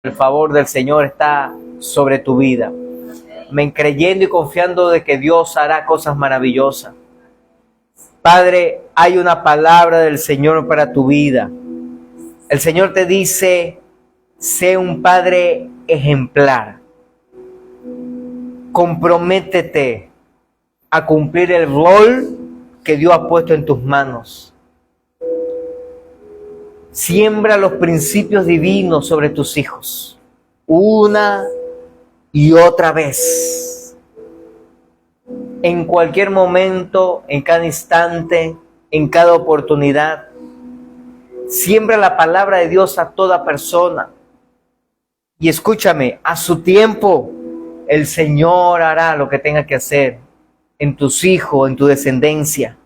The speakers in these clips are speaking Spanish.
el favor del Señor está sobre tu vida. Me creyendo y confiando de que Dios hará cosas maravillosas. Padre, hay una palabra del Señor para tu vida. El Señor te dice, sé un padre ejemplar. Comprométete a cumplir el rol que Dios ha puesto en tus manos. Siembra los principios divinos sobre tus hijos, una y otra vez. En cualquier momento, en cada instante, en cada oportunidad. Siembra la palabra de Dios a toda persona. Y escúchame, a su tiempo, el Señor hará lo que tenga que hacer en tus hijos, en tu descendencia.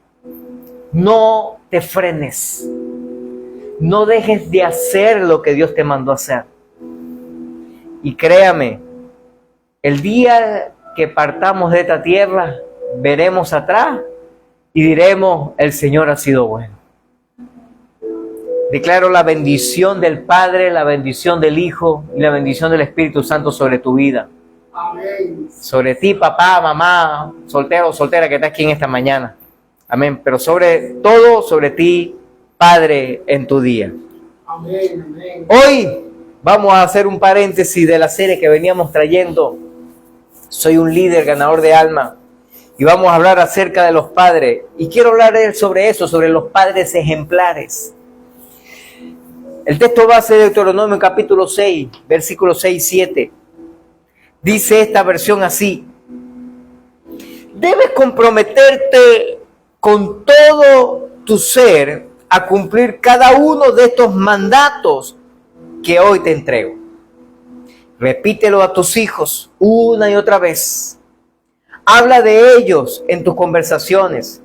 No te frenes. No dejes de hacer lo que Dios te mandó a hacer. Y créame, el día que partamos de esta tierra, veremos atrás y diremos, el Señor ha sido bueno. Declaro la bendición del Padre, la bendición del Hijo y la bendición del Espíritu Santo sobre tu vida. Amén. Sobre ti, papá, mamá, soltero o soltera que está aquí en esta mañana. Amén. Pero sobre todo, sobre ti, Padre, en tu día. Amén, amén. Hoy vamos a hacer un paréntesis de la serie que veníamos trayendo. Soy un líder ganador de alma. Y vamos a hablar acerca de los padres. Y quiero hablar sobre eso, sobre los padres ejemplares. El texto base de Deuteronomio capítulo 6, versículos 6 y 7. Dice esta versión así. Debes comprometerte con todo tu ser a cumplir cada uno de estos mandatos que hoy te entrego. Repítelo a tus hijos una y otra vez. Habla de ellos en tus conversaciones,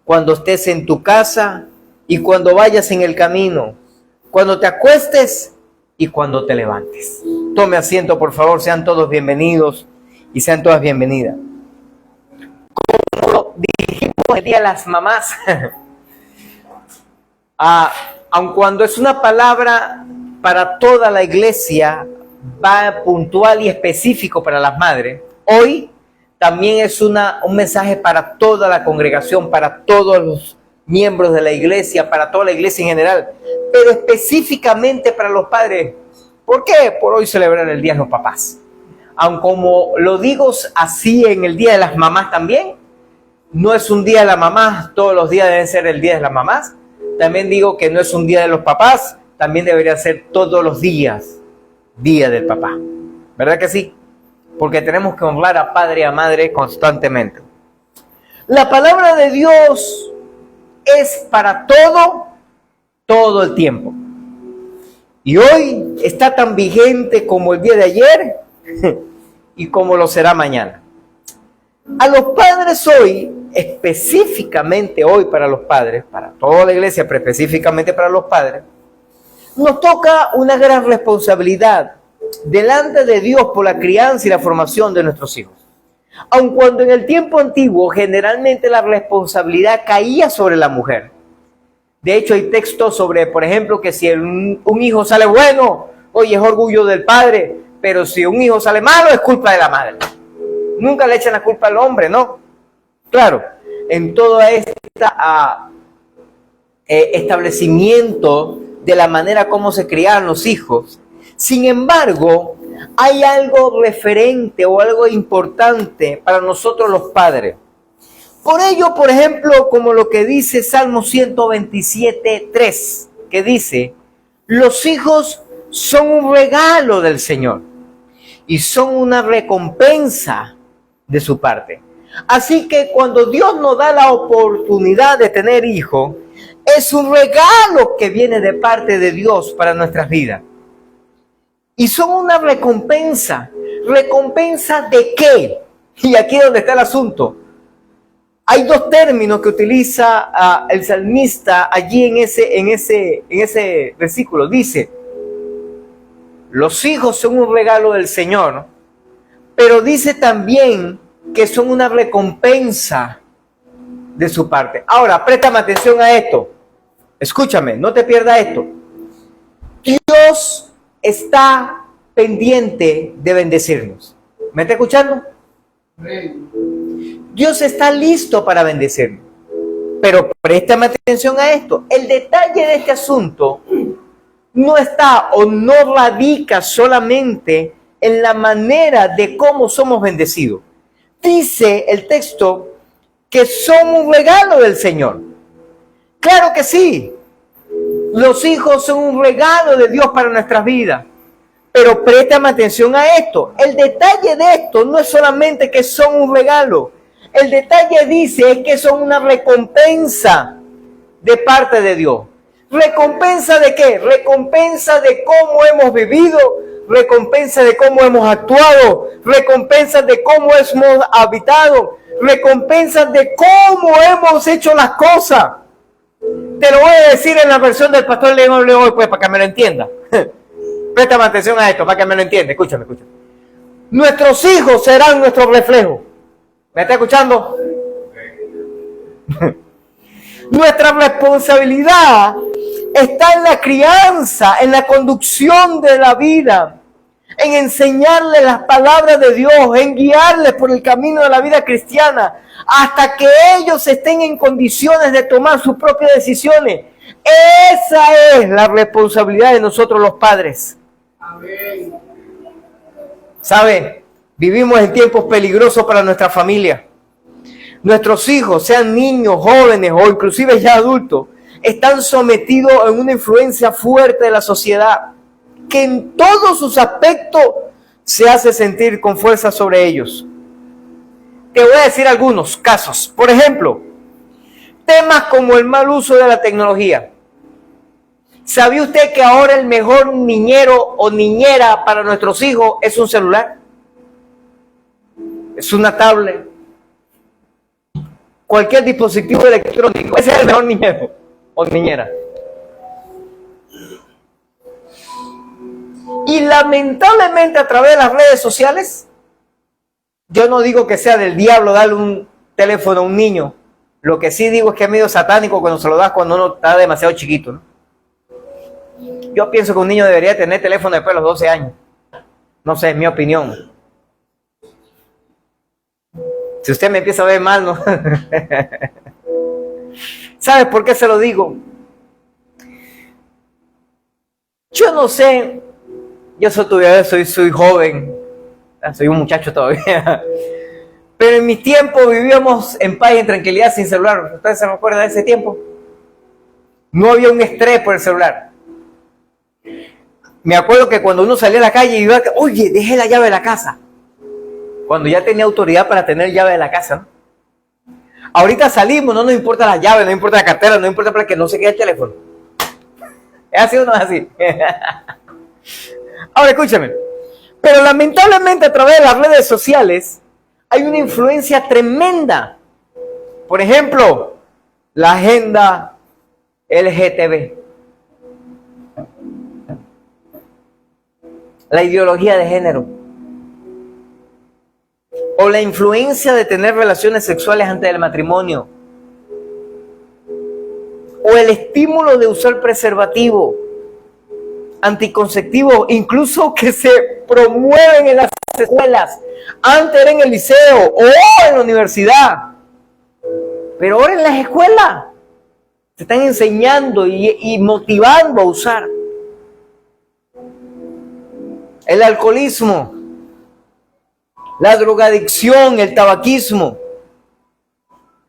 cuando estés en tu casa y cuando vayas en el camino, cuando te acuestes y cuando te levantes. Tome asiento, por favor, sean todos bienvenidos y sean todas bienvenidas. Como dijimos el día de las mamás, aun cuando es una palabra para toda la iglesia, va puntual y específico para las madres, hoy también es un mensaje para toda la congregación, para todos los miembros de la iglesia, para toda la iglesia en general, pero específicamente para los padres. ¿Por qué? Por hoy celebrar el Día de los Papás. Aun como lo digo así en el Día de las Mamás también, no es un Día de las Mamás, todos los días deben ser el Día de las Mamás. También digo que no es un Día de los Papás, también debería ser todos los días Día del Papá. ¿Verdad que sí? Porque tenemos que honrar a padre y a madre constantemente. La palabra de Dios es para todo el tiempo. Y hoy está tan vigente como el día de ayer y como lo será mañana. A los padres hoy, específicamente hoy para los padres, para toda la iglesia, pero específicamente para los padres, nos toca una gran responsabilidad delante de Dios por la crianza y la formación de nuestros hijos. Aun cuando en el tiempo antiguo generalmente la responsabilidad caía sobre la mujer. De hecho hay textos sobre, por ejemplo, que si un hijo sale bueno, oye, es orgullo del padre, pero si un hijo sale malo es culpa de la madre. Nunca le echan la culpa al hombre, ¿no? Claro, en todo este establecimiento de la manera como se criaban los hijos. Sin embargo, hay algo referente o algo importante para nosotros los padres. Por ello, por ejemplo, como lo que dice Salmo 127:3, que dice, los hijos son un regalo del Señor y son una recompensa de su parte. Así que cuando Dios nos da la oportunidad de tener hijos, es un regalo que viene de parte de Dios para nuestras vidas. Y son una recompensa. ¿Recompensa de qué? Y aquí es donde está el asunto. Hay dos términos que utiliza el salmista allí en ese versículo. Dice, los hijos son un regalo del Señor, pero dice también que son una recompensa de su parte. Ahora, préstame atención a esto. Escúchame, no te pierdas esto. Dios está pendiente de bendecirnos. ¿Me está escuchando? Dios está listo para bendecirnos. Pero préstame atención a esto. El detalle de este asunto no está o no radica solamente en la manera de cómo somos bendecidos. Dice el texto que son un regalo del Señor. Claro que sí. Los hijos son un regalo de Dios para nuestras vidas. Pero préstame atención a esto. El detalle de esto no es solamente que son un regalo. El detalle dice es que son una recompensa de parte de Dios. ¿Recompensa de qué? Recompensa de cómo hemos vivido, recompensa de cómo hemos actuado, recompensa de cómo hemos habitado, recompensa de cómo hemos hecho las cosas. Te lo voy a decir en la versión del pastor León hoy, pues, para que me lo entienda. Préstame atención a esto, para que me lo entienda. Escúchame. Nuestros hijos serán nuestro reflejo. ¿Me está escuchando? Nuestra responsabilidad está en la crianza, en la conducción de la vida, en enseñarles las palabras de Dios, en guiarles por el camino de la vida cristiana, hasta que ellos estén en condiciones de tomar sus propias decisiones. Esa es la responsabilidad de nosotros los padres. Amén. ¿Sabe? Vivimos en tiempos peligrosos para nuestra familia. Nuestros hijos, sean niños, jóvenes o inclusive ya adultos, están sometidos a una influencia fuerte de la sociedad que en todos sus aspectos se hace sentir con fuerza sobre ellos. Te voy a decir algunos casos. Por ejemplo, temas como el mal uso de la tecnología. ¿Sabía usted que ahora el mejor niñero o niñera para nuestros hijos es un celular? Es una tablet. Cualquier dispositivo electrónico. Ese es el mejor niñero o niñera. Y lamentablemente a través de las redes sociales, yo no digo que sea del diablo darle un teléfono a un niño. Lo que sí digo es que es medio satánico cuando se lo das cuando uno está demasiado chiquito, ¿no? Yo pienso que un niño debería tener teléfono después de los 12 años. No sé, es mi opinión. Si usted me empieza a ver mal, ¿no? ¿Sabes por qué se lo digo? Yo no sé. Yo soy joven. Soy un muchacho todavía. Pero en mis tiempos vivíamos en paz y en tranquilidad sin celular. ¿Ustedes se recuerdan de ese tiempo? No había un estrés por el celular. Me acuerdo que cuando uno salía a la calle y iba, oye, dejé la llave de la casa. Cuando ya tenía autoridad para tener llave de la casa, ¿no? Ahorita salimos, no nos importa la llave, no importa la cartera, no importa para que no se quede el teléfono. ¿Es así o no es así? Ahora escúchame. Pero lamentablemente a través de las redes sociales hay una influencia tremenda. Por ejemplo, la agenda LGTB. La ideología de género. O la influencia de tener relaciones sexuales antes del matrimonio. O el estímulo de usar preservativo, anticonceptivo, incluso que se promueven en las escuelas. Antes era en el liceo o en la universidad. Pero ahora en las escuelas se están enseñando y motivando a usar. El alcoholismo, la drogadicción, el tabaquismo.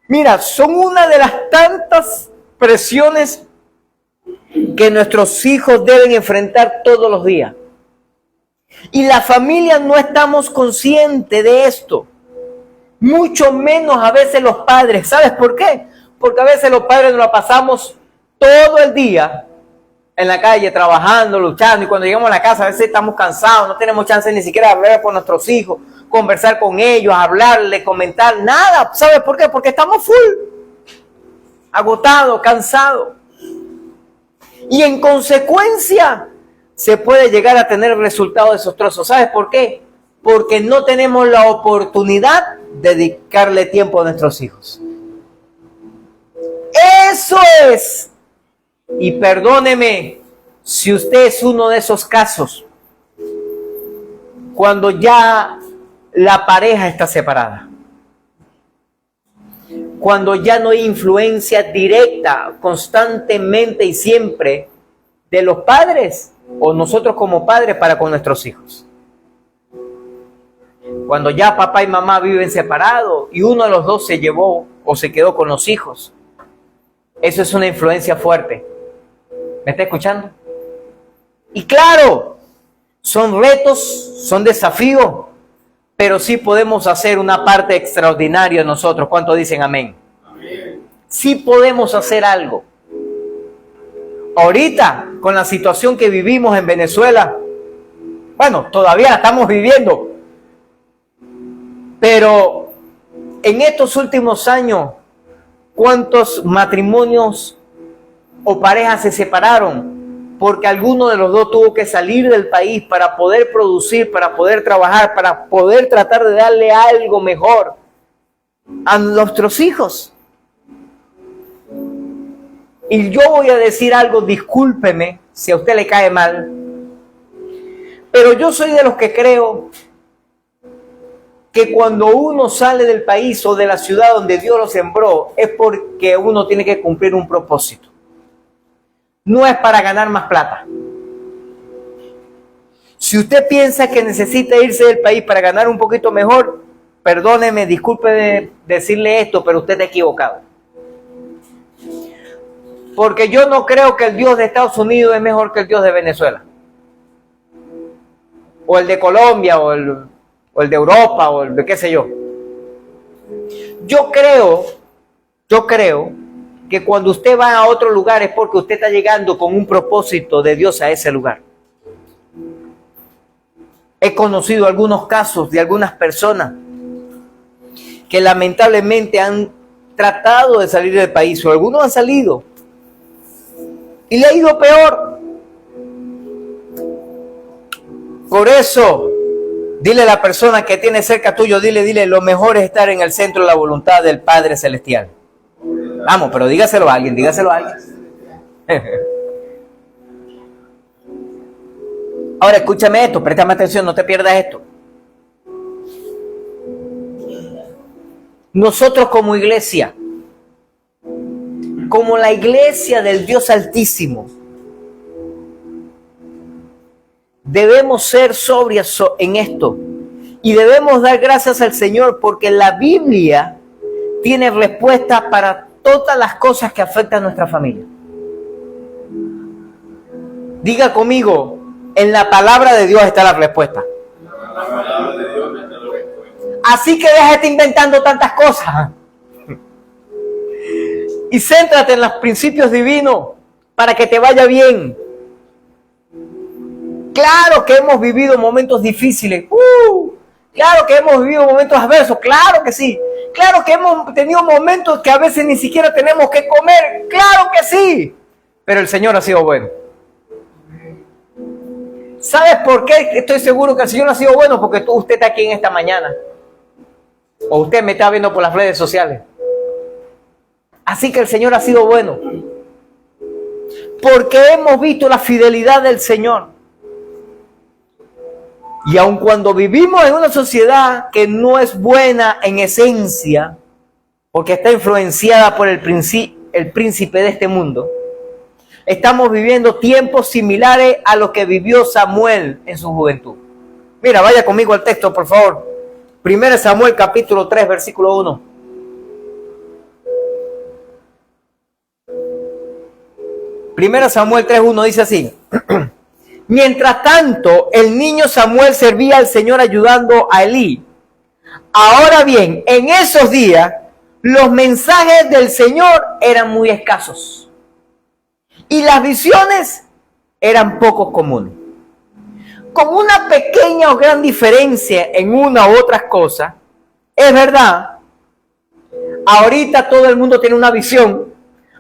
Mira, son una de las tantas presiones que nuestros hijos deben enfrentar todos los días. Y la familia no estamos conscientes de esto. Mucho menos a veces los padres. ¿Sabes por qué? Porque a veces los padres nos la pasamos todo el día en la calle, trabajando, luchando, y cuando llegamos a la casa a veces estamos cansados, no tenemos chance ni siquiera de hablar con nuestros hijos, conversar con ellos, hablarles, comentar, nada. ¿Sabes por qué? Porque estamos full, agotados, cansados. Y en consecuencia se puede llegar a tener resultados desastrosos. ¿Sabes por qué? Porque no tenemos la oportunidad de dedicarle tiempo a nuestros hijos. Eso es. Y perdóneme si usted es uno de esos casos. cuando ya la pareja está separada. Cuando ya no hay influencia directa, constantemente y siempre de los padres o nosotros como padres para con nuestros hijos. Cuando ya papá y mamá viven separados y uno de los dos se llevó o se quedó con los hijos. Eso es una influencia fuerte. ¿Me está escuchando? Y claro, son retos, son desafíos, pero sí podemos hacer una parte extraordinaria nosotros. ¿Cuántos dicen amén? Amén. Sí podemos hacer algo. Ahorita, con la situación que vivimos en Venezuela, bueno, todavía la estamos viviendo, pero en estos últimos años, ¿cuántos matrimonios o parejas se separaron? Porque alguno de los dos tuvo que salir del país para poder producir, para poder trabajar, para poder tratar de darle algo mejor a nuestros hijos. Y yo voy a decir algo, discúlpeme si a usted le cae mal, pero yo soy de los que creo que cuando uno sale del país o de la ciudad donde Dios lo sembró, es porque uno tiene que cumplir un propósito. No es para ganar más plata. Si usted piensa que necesita irse del país para ganar un poquito mejor, perdóneme, disculpe decirle esto, pero usted está equivocado. Porque yo no creo que el Dios de Estados Unidos es mejor que el Dios de Venezuela. O el de Colombia, o el de Europa, o el de qué sé yo. Yo creo que cuando usted va a otro lugar es porque usted está llegando con un propósito de Dios a ese lugar. He conocido algunos casos de algunas personas que lamentablemente han tratado de salir del país, o algunos han salido y le ha ido peor. Por eso, dile a la persona que tiene cerca tuyo, dile, lo mejor es estar en el centro de la voluntad del Padre Celestial. Vamos, pero dígaselo a alguien. Ahora escúchame esto, préstame atención, no te pierdas esto. Nosotros como iglesia, como la iglesia del Dios Altísimo, debemos ser sobrios en esto y debemos dar gracias al Señor porque la Biblia tiene respuestas para todas las cosas que afectan a nuestra familia. Diga conmigo, en la palabra de Dios está la respuesta. Así que deja de estar inventando tantas cosas y céntrate en los principios divinos para que te vaya bien. Claro que hemos vivido momentos difíciles, claro que hemos vivido momentos adversos, claro que sí. Claro que hemos tenido momentos que a veces ni siquiera tenemos que comer, claro que sí. Pero el Señor ha sido bueno. ¿Sabes por qué estoy seguro que el Señor ha sido bueno? Porque usted está aquí en esta mañana. O usted me está viendo por las redes sociales. Así que el Señor ha sido bueno. Porque hemos visto la fidelidad del Señor. Y aun cuando vivimos en una sociedad que no es buena en esencia, porque está influenciada por el príncipe de este mundo, estamos viviendo tiempos similares a los que vivió Samuel en su juventud. Mira, vaya conmigo al texto, por favor. 1 Samuel capítulo 3, versículo 1. Primera Samuel 3:1 dice así. Mientras tanto, el niño Samuel servía al Señor ayudando a Elí. Ahora bien, en esos días, los mensajes del Señor eran muy escasos. Y las visiones eran poco comunes. Con una pequeña o gran diferencia en una u otras cosas, es verdad, ahorita todo el mundo tiene una visión,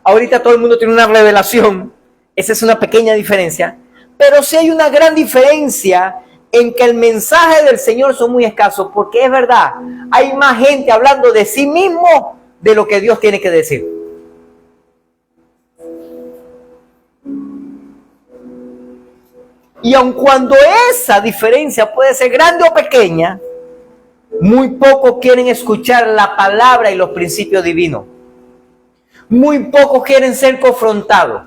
ahorita todo el mundo tiene una revelación, esa es una pequeña diferencia. Pero sí hay una gran diferencia en que el mensaje del Señor son muy escasos, porque es verdad, hay más gente hablando de sí mismo de lo que Dios tiene que decir. Y aun cuando esa diferencia puede ser grande o pequeña, muy pocos quieren escuchar la palabra y los principios divinos. Muy pocos quieren ser confrontados.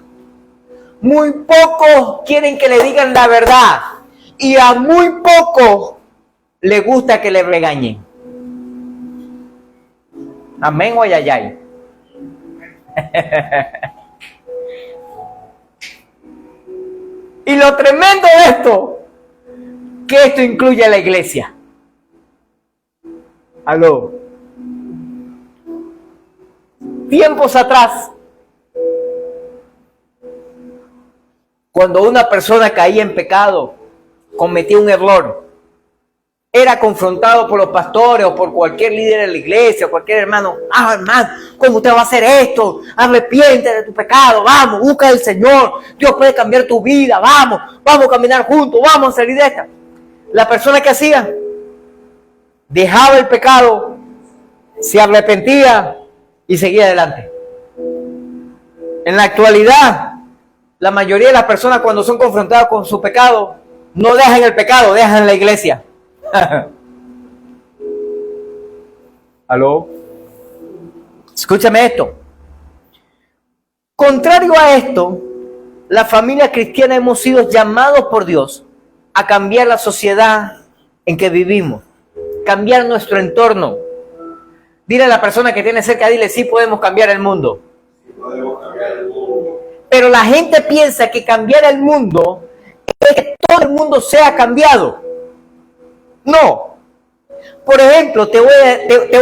Muy pocos quieren que le digan la verdad. Y a muy pocos les gusta que le regañen. Amén o ayayay. Y lo tremendo de esto, que esto incluye a la iglesia. Aló. Tiempos atrás, cuando una persona caía en pecado, cometía un error, era confrontado por los pastores o por cualquier líder de la iglesia, o cualquier hermano. Hermano, ¿cómo usted va a hacer esto? Arrepiente de tu pecado, vamos, busca al Señor, Dios puede cambiar tu vida, vamos a caminar juntos, vamos a salir de esta. La persona que hacía, dejaba el pecado, se arrepentía y seguía adelante. En la actualidad, la mayoría de las personas cuando son confrontadas con su pecado, no dejan el pecado, dejan la iglesia. ¿Aló? Escúchame esto. Contrario a esto, la familia cristiana hemos sido llamados por Dios a cambiar la sociedad en que vivimos, cambiar nuestro entorno. Dile a la persona que tiene cerca, dile, sí podemos cambiar el mundo. Sí podemos cambiar el mundo. Pero la gente piensa que cambiar el mundo es que todo el mundo sea cambiado. No. Por ejemplo, te voy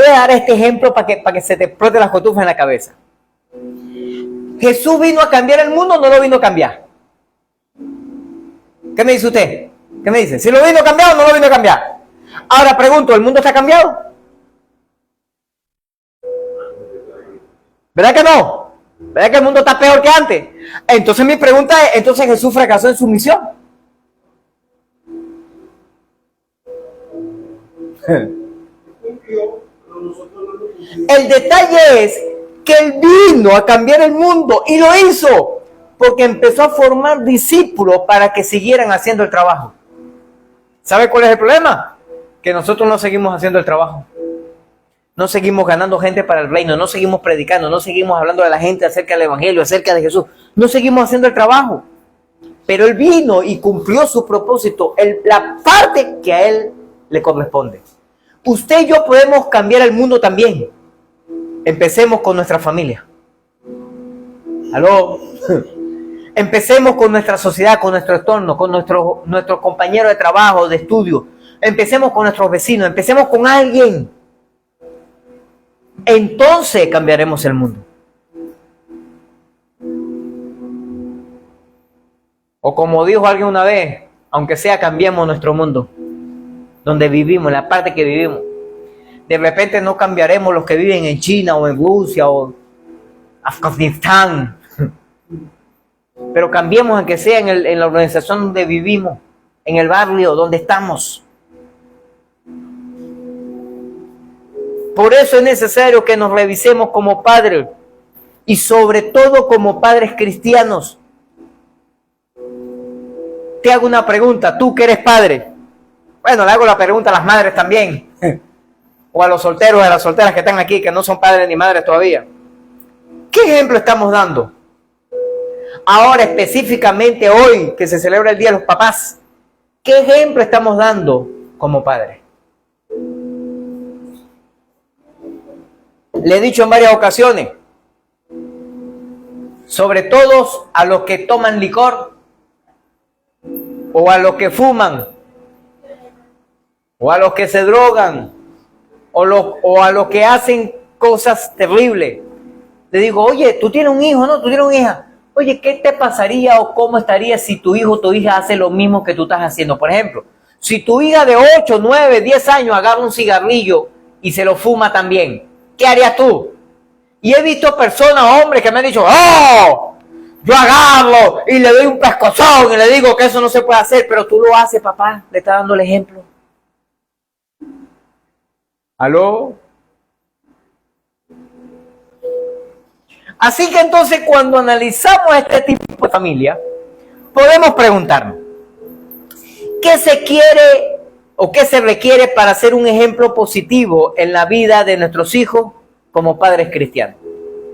a dar este ejemplo para que se te explote las cotufas en la cabeza. ¿Jesús vino a cambiar el mundo o no lo vino a cambiar? ¿Qué me dice usted? ¿Qué me dice? ¿Si lo vino a cambiar o no lo vino a cambiar? Ahora pregunto, ¿el mundo está cambiado? ¿Verdad que no? ¿Verdad que el mundo está peor que antes? Entonces mi pregunta es, ¿entonces Jesús fracasó en su misión? El detalle es que Él vino a cambiar el mundo y lo hizo porque empezó a formar discípulos para que siguieran haciendo el trabajo. ¿Sabe cuál es el problema? Que nosotros no seguimos haciendo el trabajo. No seguimos ganando gente para el reino, no seguimos predicando, no seguimos hablando a la gente acerca del evangelio, acerca de Jesús. No seguimos haciendo el trabajo. Pero Él vino y cumplió su propósito, la parte que a Él le corresponde. Usted y yo podemos cambiar el mundo también. Empecemos con nuestra familia. ¿Aló? Empecemos con nuestra sociedad, con nuestro entorno, con nuestros compañeros de trabajo, de estudio. Empecemos con nuestros vecinos, empecemos con alguien. Entonces cambiaremos el mundo. O como dijo alguien una vez, aunque sea cambiemos nuestro mundo, donde vivimos, la parte que vivimos. De repente no cambiaremos los que viven en China o en Rusia o Afganistán, pero cambiemos aunque sea en la organización donde vivimos, en el barrio donde estamos. Por eso es necesario que nos revisemos como padres y sobre todo como padres cristianos. Te hago una pregunta, tú que eres padre. Bueno, le hago la pregunta a las madres también. O a los solteros, a las solteras que están aquí, que no son padres ni madres todavía. ¿Qué ejemplo estamos dando? Ahora, específicamente hoy, que se celebra el Día de los Papás, ¿qué ejemplo estamos dando como padres? Le he dicho en varias ocasiones, sobre todo a los que toman licor, o a los que fuman, o a los que se drogan, o a los que hacen cosas terribles. Le digo, oye, tú tienes un hijo, ¿no? Tú tienes una hija. Oye, ¿qué te pasaría o cómo estaría si tu hijo o tu hija hace lo mismo que tú estás haciendo? Por ejemplo, si tu hija de 8, 9, 10 años agarra un cigarrillo y se lo fuma también, ¿qué harías tú? Y he visto personas, hombres, que me han dicho, ¡oh! Yo agarro y le doy un pescozón y le digo que eso no se puede hacer, pero tú lo haces, papá, le está dando el ejemplo. ¿Aló? Así que entonces cuando analizamos este tipo de familia, podemos preguntarnos, ¿Qué se quiere o qué se requiere para ser un ejemplo positivo en la vida de nuestros hijos como padres cristianos?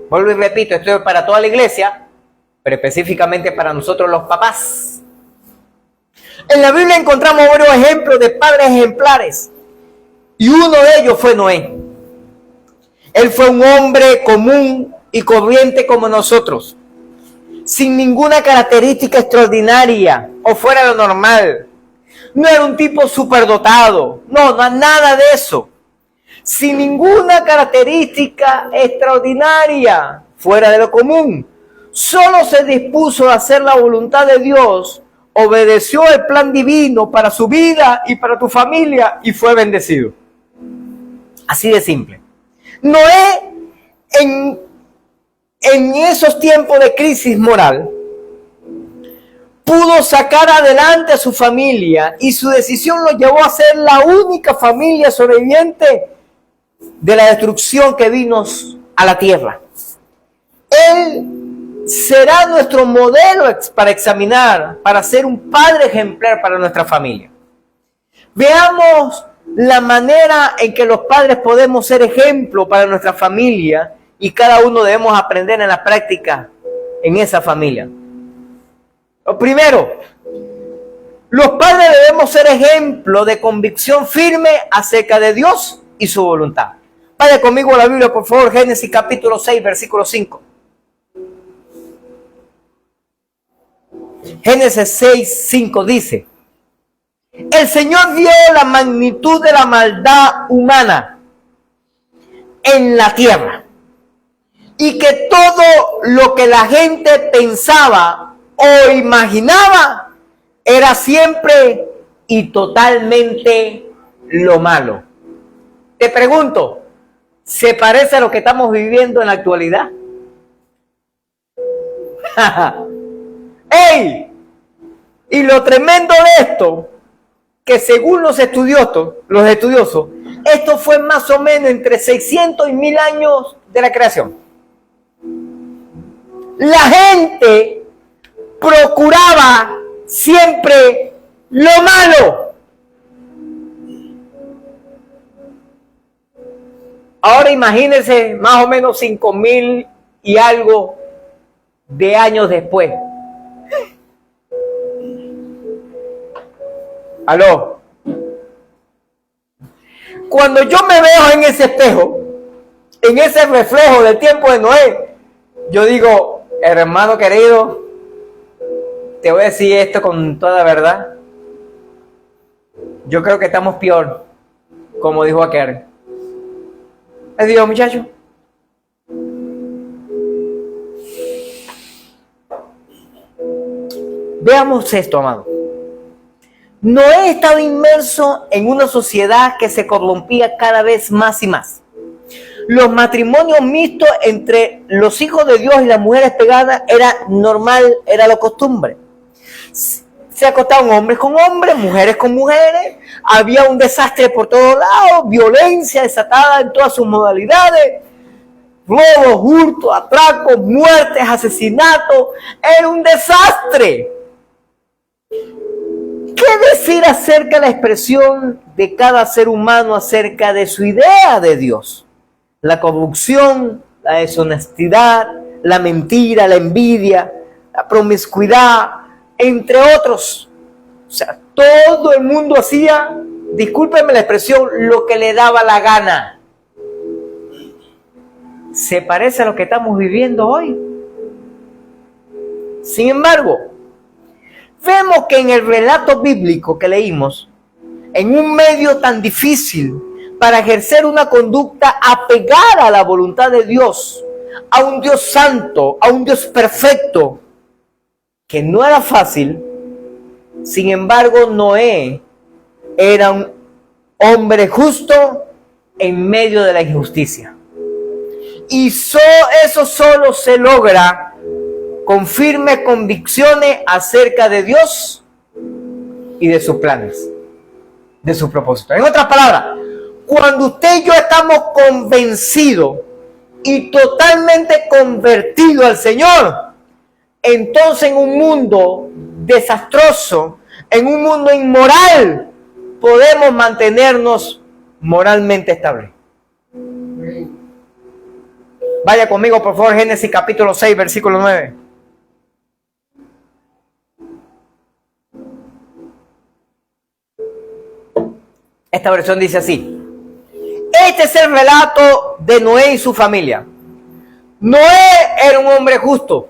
Vuelvo y repito, esto es para toda la iglesia, pero específicamente para nosotros los papás. En la Biblia encontramos varios ejemplos de padres ejemplares y uno de ellos fue Noé. Él fue un hombre común y corriente como nosotros, sin ninguna característica extraordinaria o fuera de lo normal. No era un tipo superdotado, no, nada de eso. Sin ninguna característica extraordinaria fuera de lo común. Solo se dispuso a hacer la voluntad de Dios, obedeció el plan divino para su vida y para tu familia y fue bendecido. Así de simple. Noé, en esos tiempos de crisis moral, pudo sacar adelante a su familia y su decisión lo llevó a ser la única familia sobreviviente de la destrucción que vino a la tierra. Él será nuestro modelo para examinar, para ser un padre ejemplar para nuestra familia. Veamos la manera en que los padres podemos ser ejemplo para nuestra familia y cada uno debemos aprender en la práctica en esa familia. Lo primero, los padres debemos ser ejemplo de convicción firme acerca de Dios y su voluntad. Vaya conmigo a la Biblia, por favor, Génesis capítulo 6, versículo 5. Génesis 6, 5 dice: el Señor vio la magnitud de la maldad humana en la tierra y que todo lo que la gente pensaba o imaginaba era siempre y totalmente lo malo. Te pregunto, ¿se parece a lo que estamos viviendo en la actualidad? ¡Ey! Y lo tremendo de esto, que según los estudiosos, esto fue más o menos entre 600 y 1000 años de la creación. La gente procuraba siempre lo malo. Ahora imagínense más o menos 5000 y algo de años después. Aló. Cuando yo me veo en ese espejo, en ese reflejo del tiempo de Noé, yo digo, hermano querido, te voy a decir esto con toda verdad. Yo creo que estamos peor, como dijo aquel. ¿Es Dios, muchachos? Veamos esto, amado. Noé estaba inmerso en una sociedad que se corrompía cada vez más y más. Los matrimonios mixtos entre los hijos de Dios y las mujeres pegadas era normal, era la costumbre. Se acostaban hombres con hombres, mujeres con mujeres, había un desastre por todos lados, violencia desatada en todas sus modalidades, robos, hurtos, atracos, muertes, asesinatos, era un desastre. ¿Qué decir acerca de la expresión de cada ser humano acerca de su idea de Dios? La corrupción, la deshonestidad, la mentira, la envidia, la promiscuidad, entre otros. O sea, todo el mundo hacía, discúlpenme la expresión, lo que le daba la gana. ¿Se parece a lo que estamos viviendo hoy? Sin embargo, vemos que en el relato bíblico que leímos, en un medio tan difícil para ejercer una conducta apegada a la voluntad de Dios, a un Dios santo, a un Dios perfecto, que no era fácil, sin embargo, Noé era un hombre justo en medio de la injusticia. Y eso solo se logra con firmes convicciones acerca de Dios y de sus planes, de sus propósitos. En otras palabras, cuando usted y yo estamos convencidos y totalmente convertidos al Señor, entonces en un mundo desastroso, en un mundo inmoral, podemos mantenernos moralmente estables. Vaya conmigo, por favor, Génesis capítulo 6, versículo 9. Esta versión dice así: este es el relato de Noé y su familia. Noé era un hombre justo,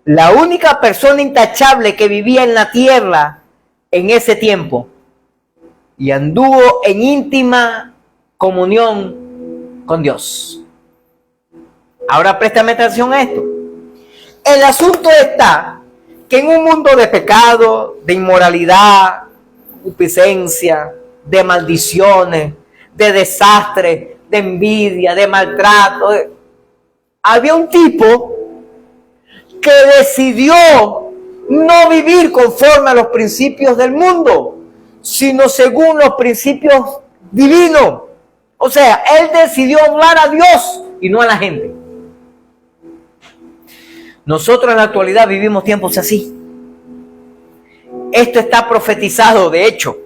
la única persona intachable que vivía en la tierra en ese tiempo, y anduvo en íntima comunión con Dios. Ahora préstame atención a esto. El asunto está que en un mundo de pecado, de inmoralidad, concupiscencia, de maldiciones, de desastre, de envidia, de maltrato, había un tipo que decidió no vivir conforme a los principios del mundo, sino según los principios divinos. O sea, él decidió honrar a Dios y no a la gente. Nosotros en la actualidad vivimos tiempos así. Esto está profetizado, de hecho.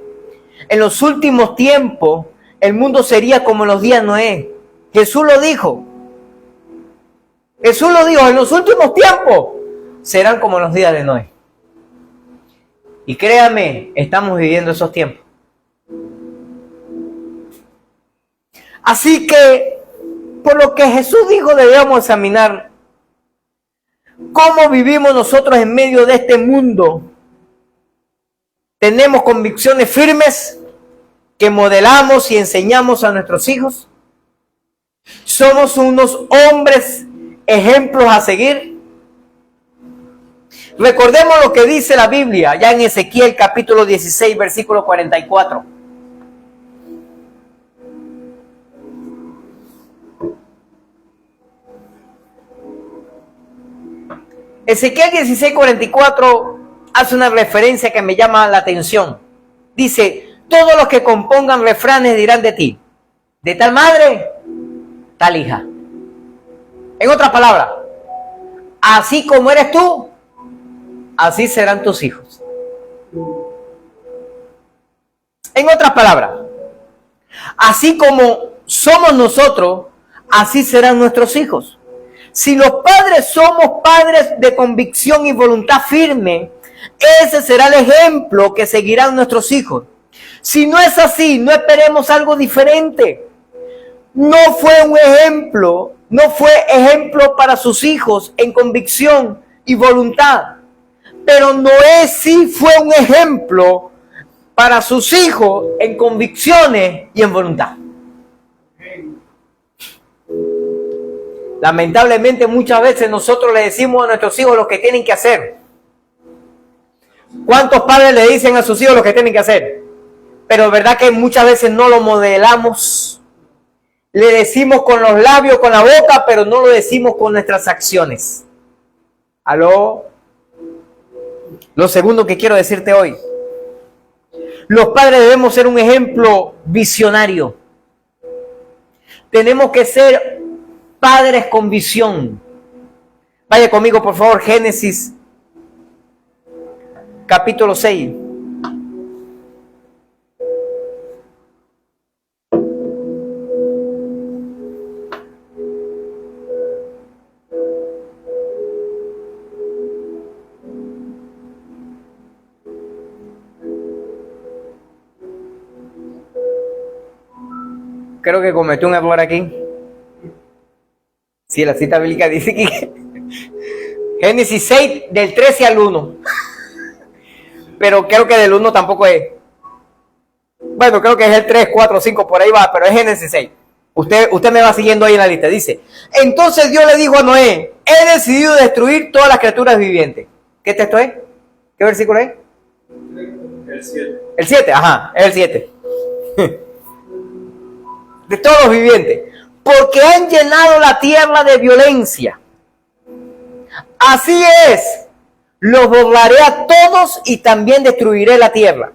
En los últimos tiempos, el mundo sería como en los días de Noé. Jesús lo dijo. Jesús lo dijo, en los últimos tiempos serán como en los días de Noé. Y créame, estamos viviendo esos tiempos. Así que, por lo que Jesús dijo, debemos examinar cómo vivimos nosotros en medio de este mundo. ¿Tenemos convicciones firmes que modelamos y enseñamos a nuestros hijos? ¿Somos unos hombres ejemplos a seguir? Recordemos lo que dice la Biblia, ya en Ezequiel capítulo 16, versículo 44. Ezequiel 16, 44 hace una referencia que me llama la atención. Dice: todos los que compongan refranes dirán de ti, de tal madre, tal hija. En otras palabras, así como eres tú, así serán tus hijos. En otras palabras, así como somos nosotros, así serán nuestros hijos. Si los padres somos padres de convicción y voluntad firme, ese será el ejemplo que seguirán nuestros hijos. Si no es así, no esperemos algo diferente. No fue ejemplo para sus hijos en convicción y voluntad. Pero Noé sí fue un ejemplo para sus hijos en convicciones y en voluntad. Lamentablemente muchas veces nosotros le decimos a nuestros hijos lo que tienen que hacer. ¿Cuántos padres le dicen a sus hijos lo que tienen que hacer? Pero es verdad que muchas veces no lo modelamos. Le decimos con los labios, con la boca, pero no lo decimos con nuestras acciones. ¿Aló? Lo segundo que quiero decirte hoy: los padres debemos ser un ejemplo visionario. Tenemos que ser padres con visión. Vaya conmigo, por favor, Génesis capítulo 6. Creo que cometí un error aquí. Sí, la cita bíblica dice que Génesis 6, del 13 al 1. Pero creo que del 1 tampoco es. Bueno, creo que es el 3, 4, 5, por ahí va, pero es Génesis 6. Usted me va siguiendo ahí en la lista. Dice: entonces Dios le dijo a Noé: he decidido destruir todas las criaturas vivientes. ¿Qué texto es? ¿Qué versículo es? El 7. El 7, ajá, es el 7. De todos los vivientes, porque han llenado la tierra de violencia. Así es, los borraré a todos y también destruiré la tierra.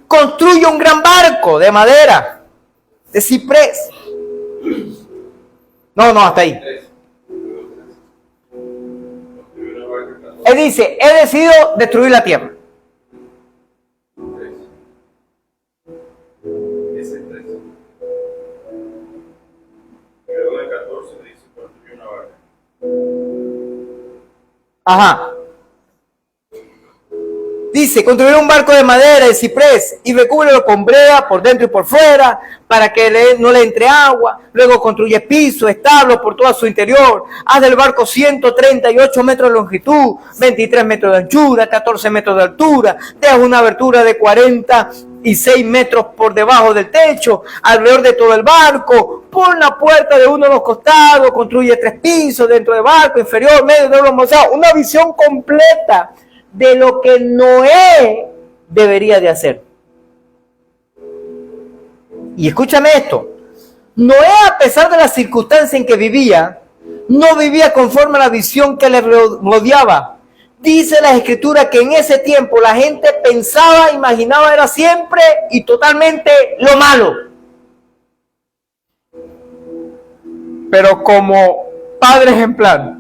Construye un gran barco de madera, de ciprés. No, hasta ahí. Él dice: he decidido destruir la tierra. Ajá. Dice, construir un barco de madera, de ciprés, y recúbrelo con brea por dentro y por fuera, para que no le entre agua. Luego construye piso, establo por todo su interior. Haz del barco 138 metros de longitud, 23 metros de anchura, 14 metros de altura. Deja una abertura de 46 metros por debajo del techo, alrededor de todo el barco. Pon la puerta de uno de los costados, construye 3 pisos dentro del barco, inferior, medio, doble, mozado. Una visión completa de lo que Noé debería de hacer. Y escúchame esto, Noé, a pesar de las circunstancias en que vivía, no vivía conforme a la visión que le rodeaba. Dice la Escritura que en ese tiempo la gente pensaba, imaginaba, era siempre y totalmente lo malo. Pero como padre ejemplar,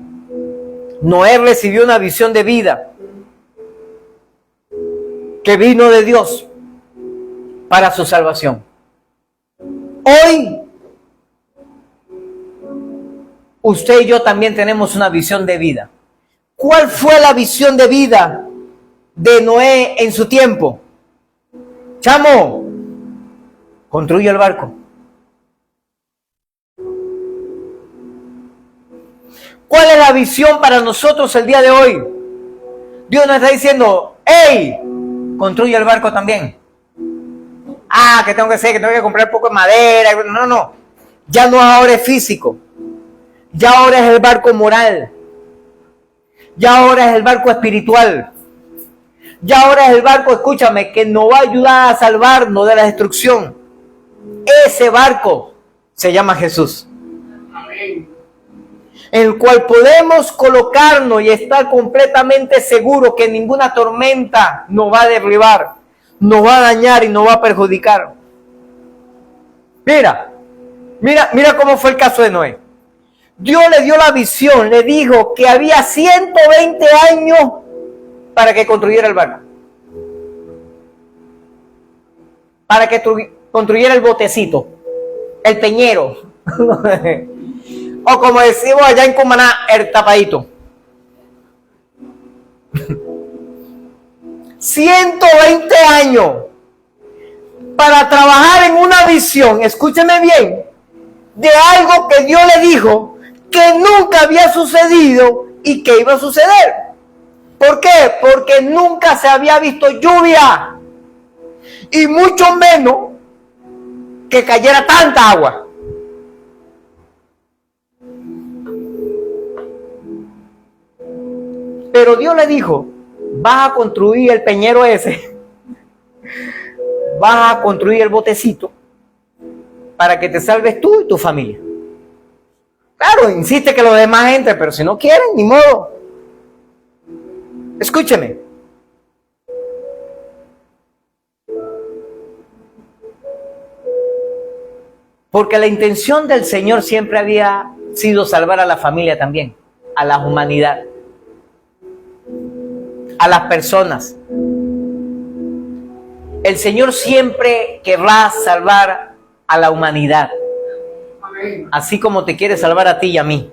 Noé recibió una visión de vida que vino de Dios para su salvación. Hoy, usted y yo también tenemos una visión de vida. ¿Cuál fue la visión de vida de Noé en su tiempo? Chamo, construye el barco. ¿Cuál es la visión para nosotros el día de hoy? Dios nos está diciendo, ¡hey! Construye el barco también. Ah, que tengo que hacer, que tengo que comprar un poco de madera. No. Ya no ahora es físico. Ya ahora es el barco moral. Ya ahora es el barco espiritual. Ya ahora es el barco, escúchame, que nos va a ayudar a salvarnos de la destrucción. Ese barco se llama Jesús. Amén. El cual podemos colocarnos y estar completamente seguros que ninguna tormenta nos va a derribar, nos va a dañar y nos va a perjudicar. Mira cómo fue el caso de Noé. Dios le dio la visión, le dijo que había 120 años para que construyera el barco. Para que construyera el botecito, el peñero. O como decimos allá en Cumaná, el tapadito. 120 años para trabajar en una visión, escúcheme bien, de algo que Dios le dijo que nunca había sucedido y que iba a suceder. ¿Por qué? Porque nunca se había visto lluvia y mucho menos que cayera tanta agua. Pero Dios le dijo, vas a construir el peñero ese, vas a construir el botecito para que te salves tú y tu familia. Claro, insiste que los demás entren, pero si no quieren, ni modo. Escúcheme. Porque la intención del Señor siempre había sido salvar a la familia también, a la humanidad, a las personas. El Señor siempre querrá salvar a la humanidad, así como te quiere salvar a ti y a mí,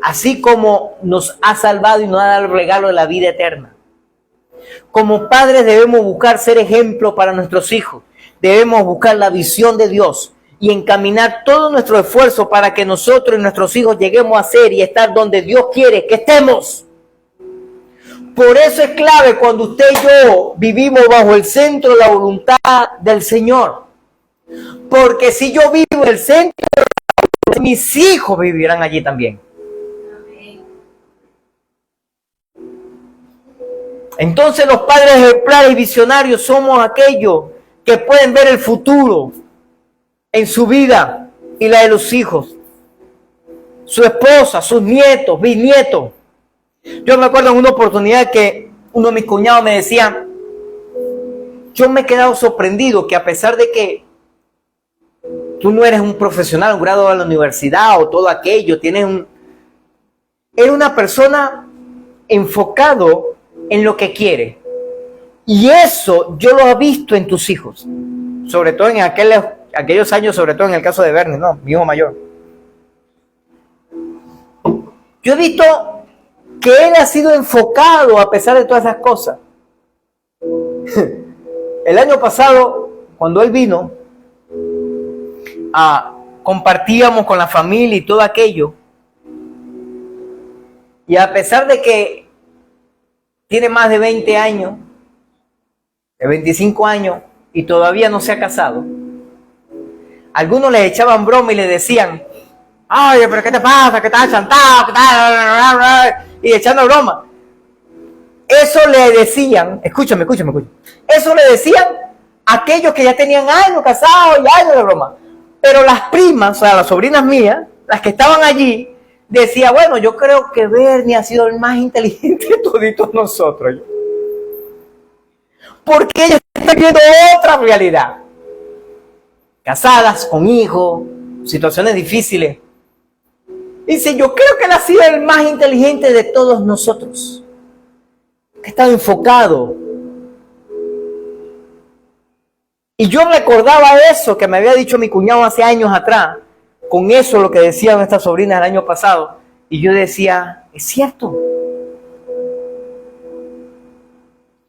así como nos ha salvado y nos ha dado el regalo de la vida eterna. Como padres debemos buscar ser ejemplo para nuestros hijos, debemos buscar la visión de Dios y encaminar todo nuestro esfuerzo para que nosotros y nuestros hijos lleguemos a ser y estar donde Dios quiere que estemos. Por eso es clave cuando usted y yo vivimos bajo el centro de la voluntad del Señor. Porque si yo vivo en el centro, mis hijos vivirán allí también. Entonces los padres ejemplares y visionarios somos aquellos que pueden ver el futuro en su vida y la de los hijos, su esposa, sus nietos, bisnietos. Yo me acuerdo en una oportunidad que uno de mis cuñados me decía, yo me he quedado sorprendido que a pesar de que tú no eres un profesional, un graduado de la universidad o todo aquello, eres una persona enfocado en lo que quiere. Y eso yo lo he visto en tus hijos, sobre todo en aquellos años, sobre todo en el caso de Bernie, no, mi hijo mayor. Yo he visto que él ha sido enfocado a pesar de todas esas cosas. El año pasado, cuando él vino, compartíamos con la familia y todo aquello. Y a pesar de que tiene más de 20 años, de 25 años, y todavía no se ha casado, algunos le echaban broma y le decían, ay, pero ¿qué te pasa? ¿Qué estás chantado? ¿Qué tal? Y echando broma. Eso le decían, escúchame. Eso le decían a aquellos que ya tenían años casados y años de broma. Pero las primas, o sea, las sobrinas mías, las que estaban allí, decía, bueno, yo creo que Bernie ha sido el más inteligente de toditos nosotros. Porque ellas están viendo otra realidad. Casadas, con hijos, situaciones difíciles. Dice, yo creo que él ha sido el más inteligente de todos nosotros. Que estaba enfocado. Y yo recordaba eso que me había dicho mi cuñado hace años atrás. Con eso lo que decían estas sobrinas el año pasado. Y yo decía, es cierto.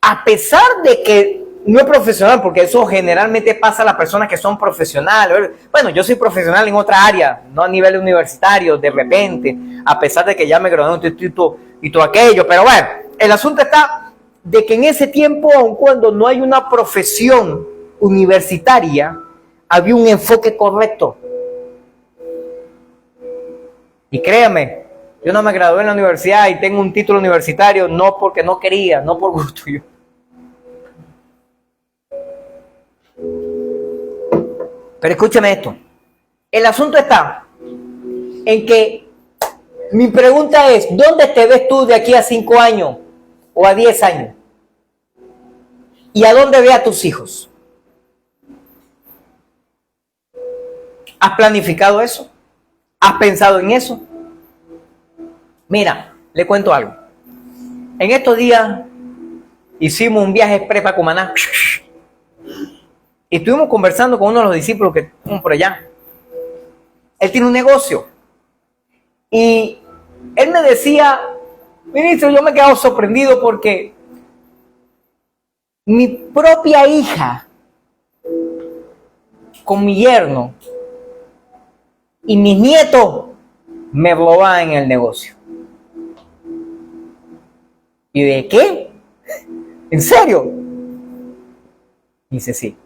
A pesar de que no es profesional, porque eso generalmente pasa a las personas que son profesionales. Bueno, yo soy profesional en otra área, no a nivel universitario, de repente, a pesar de que ya me gradué en un instituto y todo aquello. Pero bueno, el asunto está de que en ese tiempo, aun cuando no hay una profesión universitaria, había un enfoque correcto. Y créame, yo no me gradué en la universidad y tengo un título universitario no porque no quería, no por gusto yo. Pero escúchame esto. El asunto está en que mi pregunta es, ¿dónde te ves tú de aquí a 5 años o a 10 años? ¿Y a dónde ve a tus hijos? ¿Has planificado eso? ¿Has pensado en eso? Mira, le cuento algo. En estos días hicimos un viaje express para Cumaná. Y estuvimos conversando con uno de los discípulos que están por allá. Él tiene un negocio. Y él me decía, ministro, yo me he quedado sorprendido porque mi propia hija con mi yerno y mis nietos me roban en el negocio. ¿Y de qué? ¿En serio? Dice, sí.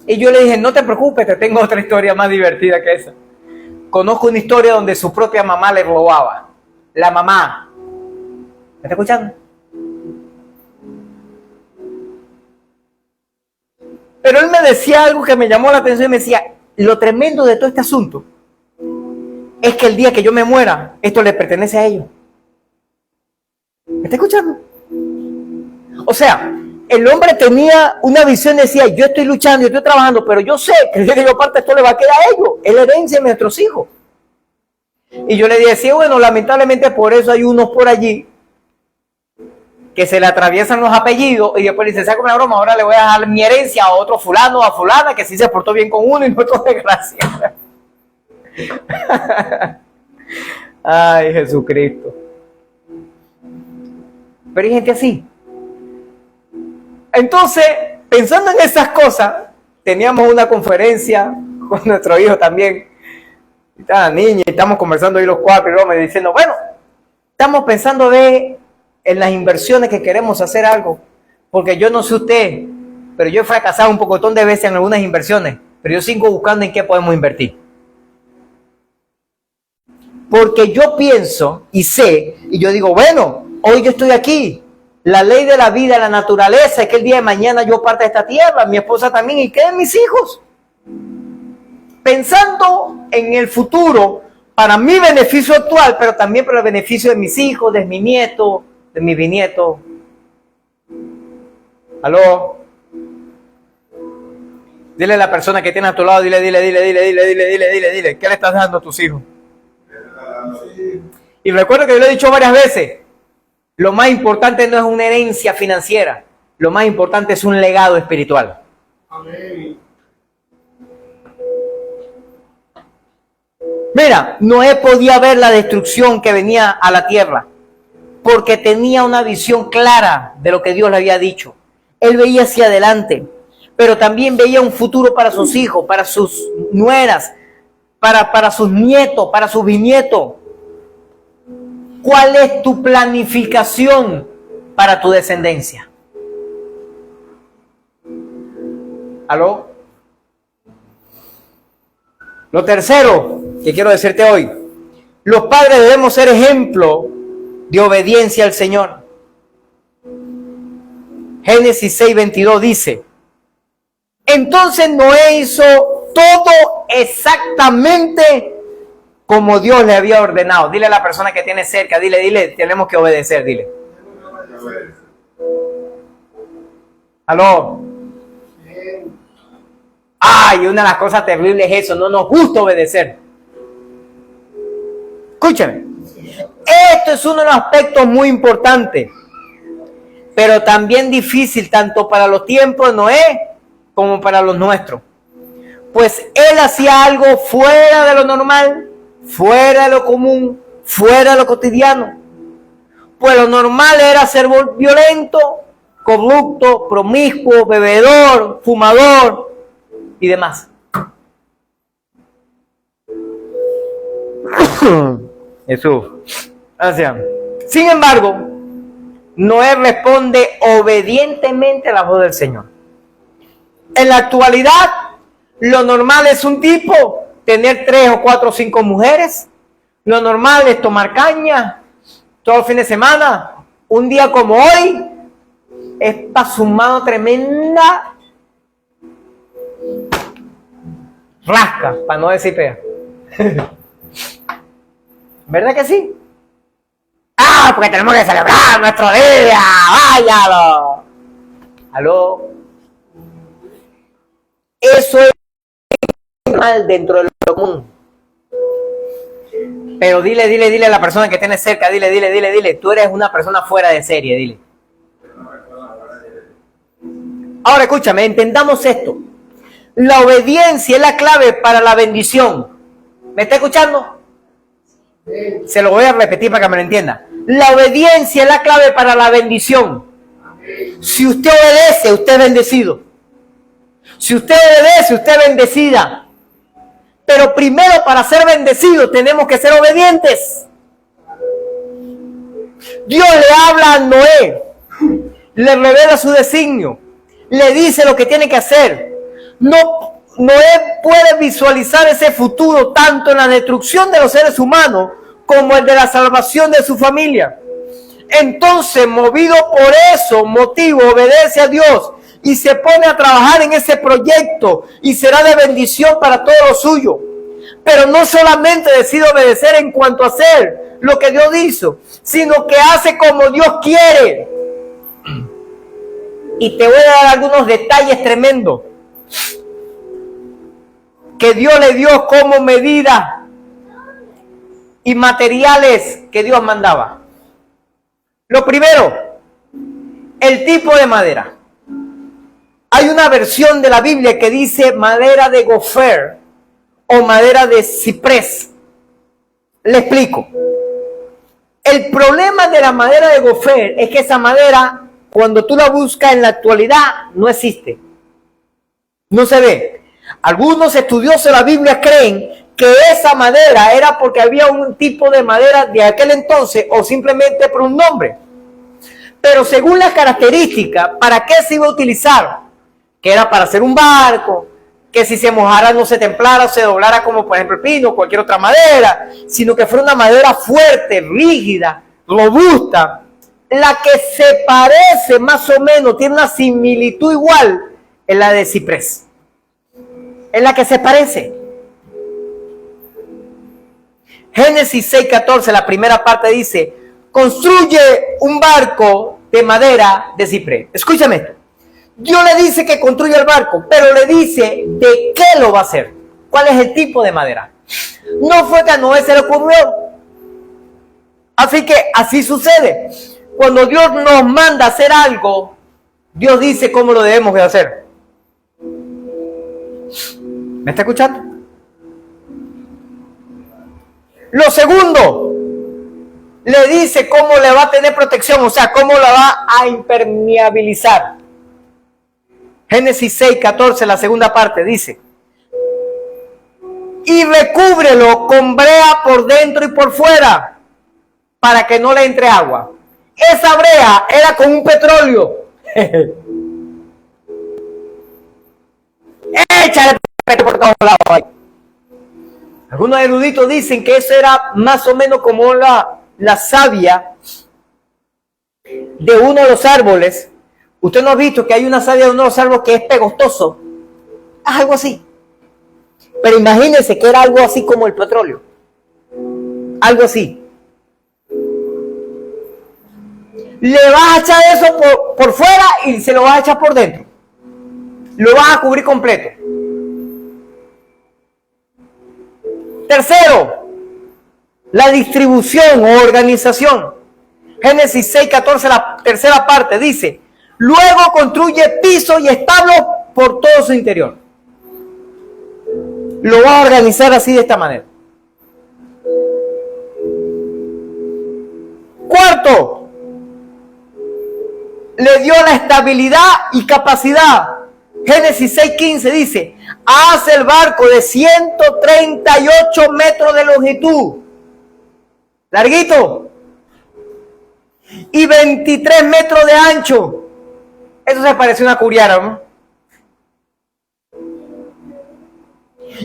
Y yo le dije, no te preocupes, te tengo otra historia más divertida que esa. Conozco una historia donde su propia mamá le robaba. La mamá. ¿Me está escuchando? Pero él me decía algo que me llamó la atención y me decía, lo tremendo de todo este asunto es que el día que yo me muera, esto le pertenece a ellos. ¿Me está escuchando? O sea, el hombre tenía una visión, decía, yo estoy luchando, yo estoy trabajando, pero yo sé que el día que yo parte esto le va a quedar a ellos, es la herencia de nuestros hijos. Y yo le decía, bueno, lamentablemente por eso hay unos por allí que se le atraviesan los apellidos y después le dicen, saca una broma, ahora le voy a dejar mi herencia a otro fulano o a fulana que sí se portó bien con uno y no es desgracia. Ay, Jesucristo. Pero hay gente así. Entonces, pensando en esas cosas, teníamos una conferencia con nuestro hijo también. Estaba niña y estamos conversando ahí los cuatro y luego me diciendo, bueno, estamos pensando en las inversiones que queremos hacer algo. Porque yo no sé usted, pero yo he fracasado un pocotón de veces en algunas inversiones, pero yo sigo buscando en qué podemos invertir. Porque yo pienso y sé, y yo digo, bueno, hoy yo estoy aquí. La ley de la vida, la naturaleza, es que el día de mañana yo parta de esta tierra, mi esposa también, y queden mis hijos. Pensando en el futuro, para mi beneficio actual, pero también para el beneficio de mis hijos, de mi nieto, de mi bisnieto. ¿Aló? Dile a la persona que tiene a tu lado, dile, ¿qué le estás dando a tus hijos? Y recuerdo que yo le he dicho varias veces, lo más importante no es una herencia financiera, lo más importante es un legado espiritual. Amén. Mira, Noé podía ver la destrucción que venía a la tierra porque tenía una visión clara de lo que Dios le había dicho. Él veía hacia adelante, pero también veía un futuro para sus hijos, para sus nueras, para sus nietos, para sus bisnietos. ¿Cuál es tu planificación para tu descendencia? ¿Aló? Lo tercero que quiero decirte hoy, los padres debemos ser ejemplo de obediencia al Señor. Génesis 6:22 dice, entonces Noé hizo todo exactamente como Dios le había ordenado. Dile a la persona que tiene cerca, dile, tenemos que obedecer, dile. ¿Aló? Ay, una de las cosas terribles es eso, no nos gusta obedecer. Escúchame, esto es uno de los aspectos muy importantes, pero también difícil tanto para los tiempos de Noé como para los nuestros. Pues él hacía algo fuera de lo normal, fuera de lo común, fuera de lo cotidiano. Pues lo normal era ser violento, corrupto, promiscuo, bebedor, fumador y demás. Jesús. Gracias. Sin embargo, Noé responde obedientemente a la voz del Señor. En la actualidad, lo normal es un tipo tener 3 o 4 o 5 mujeres. Lo normal es tomar caña todo el fin de semana. Un día como hoy es para su mano tremenda rasca, para no decir pea. ¿Verdad que sí? ¡Ah! Porque tenemos que celebrar nuestro día. ¡Váyalo! ¿Aló? Eso es mal dentro de lo común. Pero dile a la persona que tienes cerca, dile. Tú eres una persona fuera de serie, dile. Ahora escúchame, entendamos esto. La obediencia es la clave para la bendición. ¿Me está escuchando? Se lo voy a repetir para que me lo entienda. La obediencia es la clave para la bendición. Si usted obedece, usted es bendecido. Si usted obedece, usted es bendecida. Pero primero, para ser bendecidos, tenemos que ser obedientes. Dios le habla a Noé, le revela su designio, le dice lo que tiene que hacer. Noé puede visualizar ese futuro tanto en la destrucción de los seres humanos como el de la salvación de su familia. Entonces, movido por eso motivo, obedece a Dios y se pone a trabajar en ese proyecto y será de bendición para todo lo suyo. Pero no solamente decide obedecer en cuanto a hacer lo que Dios hizo, sino que hace como Dios quiere. Y te voy a dar algunos detalles tremendos que Dios le dio como medida y materiales que Dios mandaba. Lo primero, el tipo de madera. Hay una versión de la Biblia que dice madera de gofer o madera de ciprés. Le explico. El problema de la madera de gofer es que esa madera, cuando tú la buscas en la actualidad, no existe. No se ve. Algunos estudiosos de la Biblia creen que esa madera era porque había un tipo de madera de aquel entonces o simplemente por un nombre. Pero según las características, ¿para qué se iba a utilizar? Que era para hacer un barco, que si se mojara no se templara o se doblara como por ejemplo el pino o cualquier otra madera, sino que fuera una madera fuerte, rígida, robusta, la que se parece más o menos, tiene una similitud igual, es la de ciprés. Es la que se parece. Génesis 6:14, la primera parte dice, construye un barco de madera de ciprés. Escúchame esto. Dios le dice que construya el barco, pero le dice de qué lo va a hacer. ¿Cuál es el tipo de madera? No fue que a Noé se le ocurrió. Así que así sucede. Cuando Dios nos manda a hacer algo, Dios dice cómo lo debemos de hacer. ¿Me está escuchando? Lo segundo, le dice cómo le va a tener protección, o sea, cómo la va a impermeabilizar. Génesis 6:14, la segunda parte, dice: y recúbrelo con brea por dentro y por fuera, para que no le entre agua. Esa brea era con un petróleo. Échale petróleo por todos lados ahí. Algunos eruditos dicen que eso era más o menos como la savia de uno de los árboles. Usted no ha visto que hay una savia de uno de los árboles que es pegostoso. Algo así. Pero imagínense que era algo así como el petróleo. Algo así. Le vas a echar eso por fuera y se lo vas a echar por dentro. Lo vas a cubrir completo. Tercero, la distribución o organización. Génesis 6:14, la tercera parte, dice: luego construye piso y establo por todo su interior. Lo va a organizar así, de esta manera. Cuarto, le dio la estabilidad y capacidad. Génesis 6:15 dice: haz el barco de 138 metros de longitud, larguito, y 23 metros de ancho. Eso se parece a una curiara, ¿no?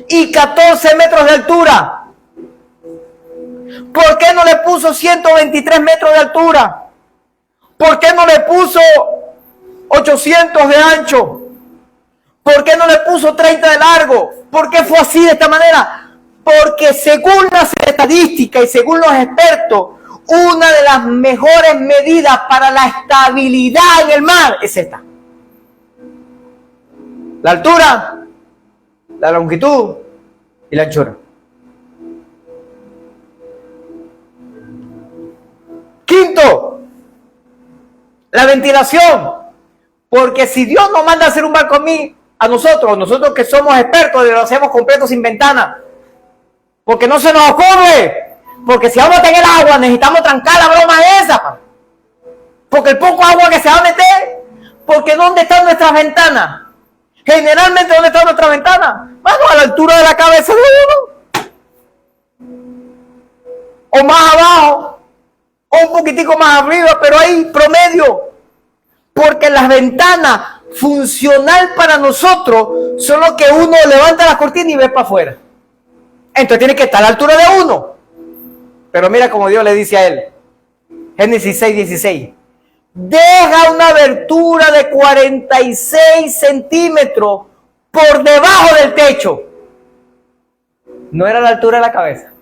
Y 14 metros de altura. ¿Por qué no le puso 123 metros de altura? ¿Por qué no le puso 800 de ancho? ¿Por qué no le puso 30 de largo? ¿Por qué fue así, de esta manera? Porque según las estadísticas y según los expertos, una de las mejores medidas para la estabilidad en el mar es esta: la altura, la longitud y la anchura. Quinto, la ventilación. Porque si Dios nos manda a hacer un barco a nosotros que somos expertos, lo hacemos completo sin ventana. Porque no se nos ocurre. Porque si vamos a tener agua, necesitamos trancar la broma esa. Porque el poco agua que se va a meter. Porque ¿dónde están nuestras ventanas? Generalmente, ¿dónde están nuestras ventanas? Bueno, a la altura de la cabeza de uno. O más abajo. O un poquitico más arriba, pero ahí promedio. Porque las ventanas funcional para nosotros son lo que uno levanta la cortina y ve para afuera. Entonces tiene que estar a la altura de uno. Pero mira como Dios le dice a él. Génesis 6:16. Deja una abertura de 46 centímetros por debajo del techo. No era la altura de la cabeza.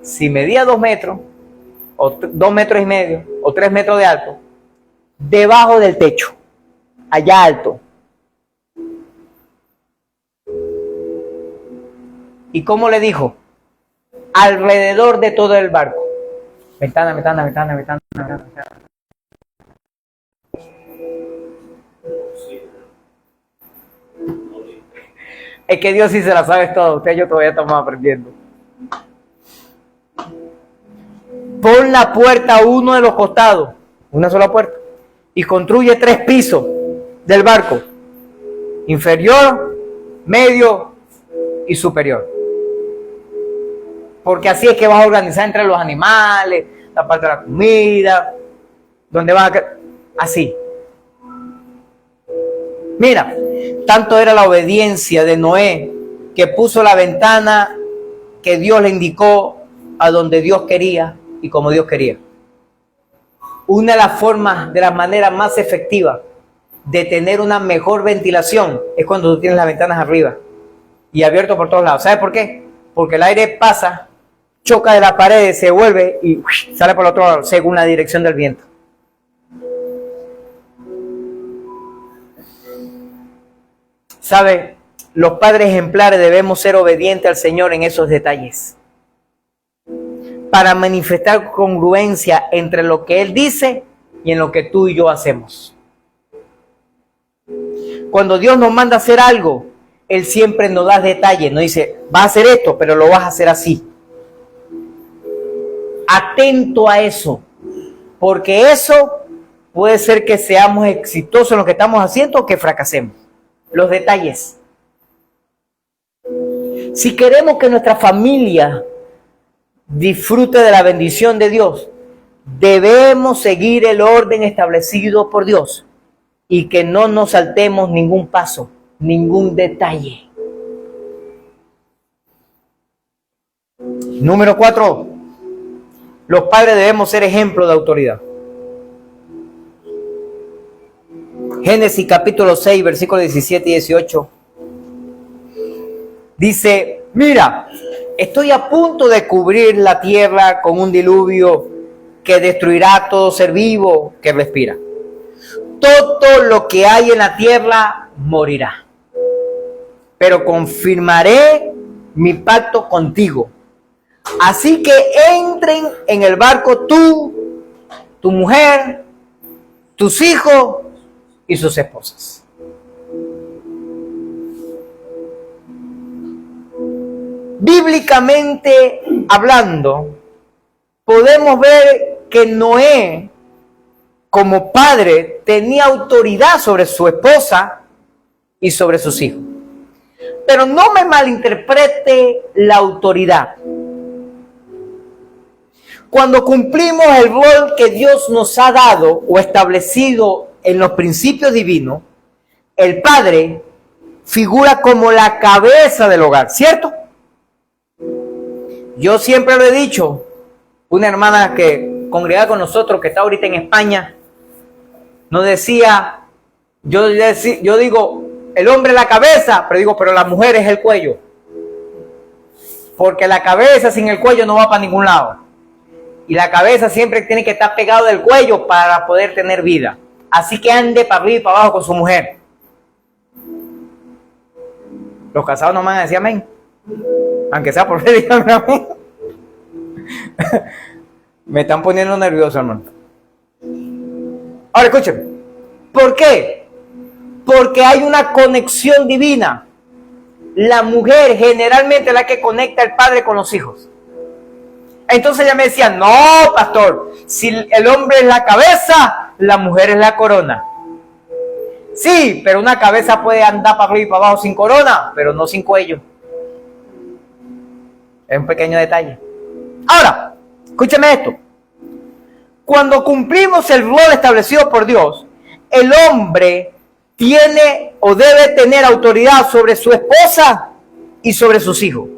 Si medía 2 metros, o 2 metros y medio, o 3 metros de alto, debajo del techo, allá alto. ¿Y cómo le dijo? Alrededor de todo el barco. Ventana, ventana, ventana, ventana, ventana, ventana. Es que Dios sí se la sabe todo. Usted y yo todavía estamos aprendiendo. Pon la puerta a uno de los costados, una sola puerta, y construye 3 pisos del barco: inferior, medio y superior. Porque así es que vas a organizar entre los animales, la parte de la comida, donde vas a... Así. Mira, tanto era la obediencia de Noé que puso la ventana que Dios le indicó a donde Dios quería y como Dios quería. Una de las formas, de las maneras más efectivas de tener una mejor ventilación es cuando tú tienes las ventanas arriba y abierto por todos lados. ¿Sabes por qué? Porque el aire pasa, choca de la pared, se vuelve y sale por el otro lado según la dirección del viento. ¿Sabe? Los padres ejemplares debemos ser obedientes al Señor en esos detalles para manifestar congruencia entre lo que Él dice y en lo que tú y yo hacemos. Cuando Dios nos manda a hacer algo, Él siempre nos da detalles, nos dice, vas a hacer esto, pero lo vas a hacer así. Atento a eso, porque eso puede ser que seamos exitosos en lo que estamos haciendo o que fracasemos. Los detalles. Si queremos que nuestra familia disfrute de la bendición de Dios, debemos seguir el orden establecido por Dios y que no nos saltemos ningún paso, ningún detalle. Número 4. Los padres debemos ser ejemplo de autoridad. Génesis capítulo 6, versículos 17 y 18. Dice, mira, estoy a punto de cubrir la tierra con un diluvio que destruirá todo ser vivo que respira. Todo lo que hay en la tierra morirá. Pero confirmaré mi pacto contigo. Así que entren en el barco tú, tu mujer, tus hijos y sus esposas. Bíblicamente hablando, podemos ver que Noé, como padre, tenía autoridad sobre su esposa y sobre sus hijos. Pero no me malinterprete la autoridad. Cuando cumplimos el rol que Dios nos ha dado o establecido en los principios divinos, el padre figura como la cabeza del hogar, ¿cierto? Yo siempre lo he dicho, una hermana que congregaba con nosotros, que está ahorita en España, nos decía, yo digo, el hombre es la cabeza, pero la mujer es el cuello. Porque la cabeza sin el cuello no va para ningún lado. Y la cabeza siempre tiene que estar pegado del cuello para poder tener vida. Así que ande para arriba y para abajo con su mujer. Los casados no van a decir amén. Aunque sea por fe, díganme amén. Me están poniendo nervioso, hermano. Ahora escuchen. ¿Por qué? Porque hay una conexión divina. La mujer generalmente es la que conecta al padre con los hijos. Entonces ella me decía, no, pastor, si el hombre es la cabeza, la mujer es la corona. Sí, pero una cabeza puede andar para arriba y para abajo sin corona, pero no sin cuello. Es un pequeño detalle. Ahora, escúcheme esto. Cuando cumplimos el rol establecido por Dios, el hombre tiene o debe tener autoridad sobre su esposa y sobre sus hijos.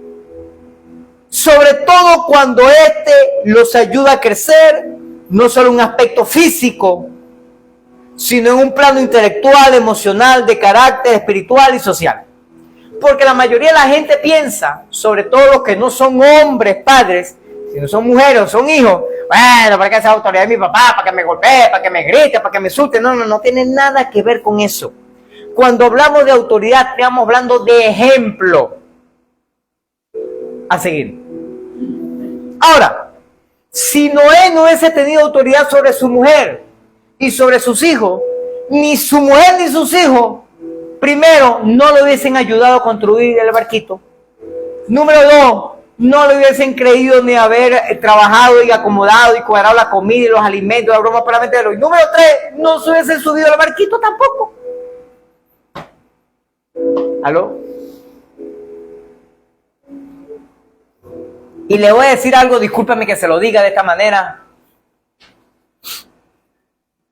Sobre todo cuando éste los ayuda a crecer, no solo en un aspecto físico, sino en un plano intelectual, emocional, de carácter, espiritual y social. Porque la mayoría de la gente piensa, sobre todo los que no son hombres, padres, sino son mujeres o son hijos, bueno, para que esa autoridad de mi papá, para que me golpee, para que me grite, para que me insulte. No tiene nada que ver con eso. Cuando hablamos de autoridad, estamos hablando de ejemplo a seguir. Ahora, si Noé no hubiese tenido autoridad sobre su mujer y sobre sus hijos, ni su mujer ni sus hijos, primero, no le hubiesen ayudado a construir el barquito. Número 2, no le hubiesen creído ni haber trabajado y acomodado y cuadrado la comida y los alimentos, la broma para meterlo. Y número 3, no se hubiesen subido al barquito tampoco. ¿Aló? Y le voy a decir algo, discúlpame que se lo diga de esta manera,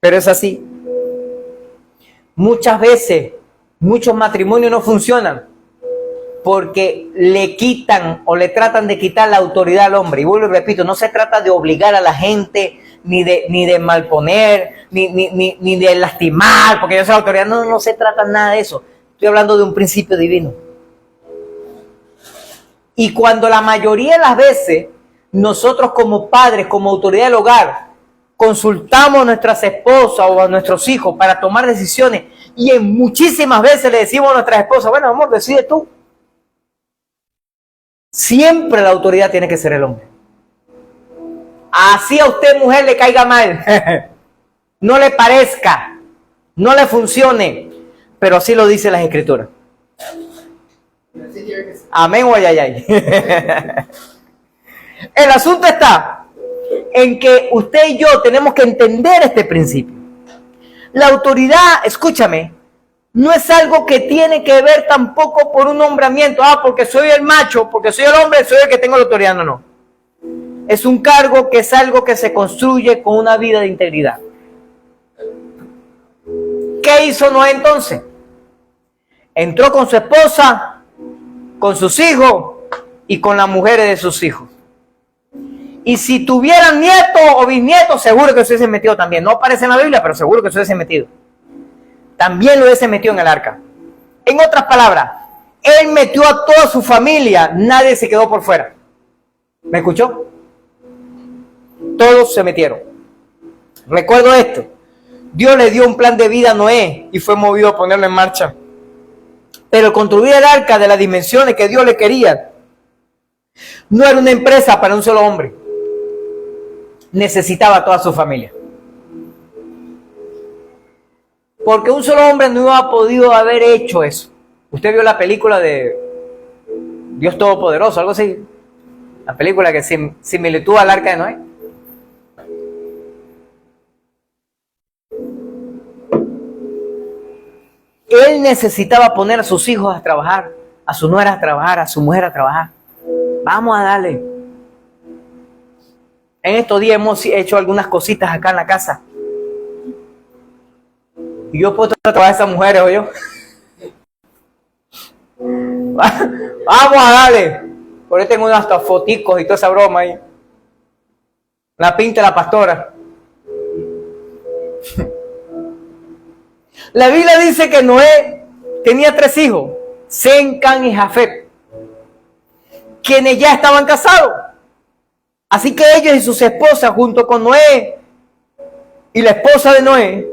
pero es así. Muchas veces, muchos matrimonios no funcionan porque le quitan o le tratan de quitar la autoridad al hombre. Y vuelvo y repito, no se trata de obligar a la gente, ni de malponer, ni de lastimar, porque yo soy la autoridad. No se trata nada de eso. Estoy hablando de un principio divino. Y cuando la mayoría de las veces nosotros como padres, como autoridad del hogar, consultamos a nuestras esposas o a nuestros hijos para tomar decisiones, y en muchísimas veces le decimos a nuestras esposas, bueno, amor, decide tú. Siempre la autoridad tiene que ser el hombre. Así a usted, mujer, le caiga mal, no le parezca, no le funcione, pero así lo dice las Escrituras. Amén o ayayay. El asunto está en que usted y yo tenemos que entender este principio. La autoridad, escúchame, no es algo que tiene que ver tampoco por un nombramiento. Porque soy el macho, porque soy el hombre, soy el que tengo la autoridad. No, no. Es un cargo que es algo que se construye con una vida de integridad. ¿Qué hizo Noé entonces? Entró con su esposa, con sus hijos y con las mujeres de sus hijos. Y si tuvieran nietos o bisnietos, seguro que se hubiesen metido también. No aparece en la Biblia, pero seguro que se hubiesen metido. También lo hubiesen metido en el arca. En otras palabras, él metió a toda su familia, nadie se quedó por fuera. ¿Me escuchó? Todos se metieron. Recuerdo esto. Dios le dio un plan de vida a Noé y fue movido a ponerlo en marcha. Pero construir el arca de las dimensiones que Dios le quería no era una empresa para un solo hombre. Necesitaba a toda su familia. Porque un solo hombre no hubiera podido haber hecho eso. Usted vio la película de Dios Todopoderoso, algo así. La película que similitud al arca de Noé. Él necesitaba poner a sus hijos a trabajar, a su nuera a trabajar, a su mujer a trabajar. Vamos a darle. En estos días hemos hecho algunas cositas acá en la casa. Y yo puedo trabajar a esas mujeres, ¿o yo? Vamos a darle. Por ahí tengo unas foticos y toda esa broma ahí. La pinta de la pastora. La Biblia dice que Noé tenía 3 hijos, Sem, Cam y Jafet, quienes ya estaban casados. Así que ellos y sus esposas, junto con Noé y la esposa de Noé,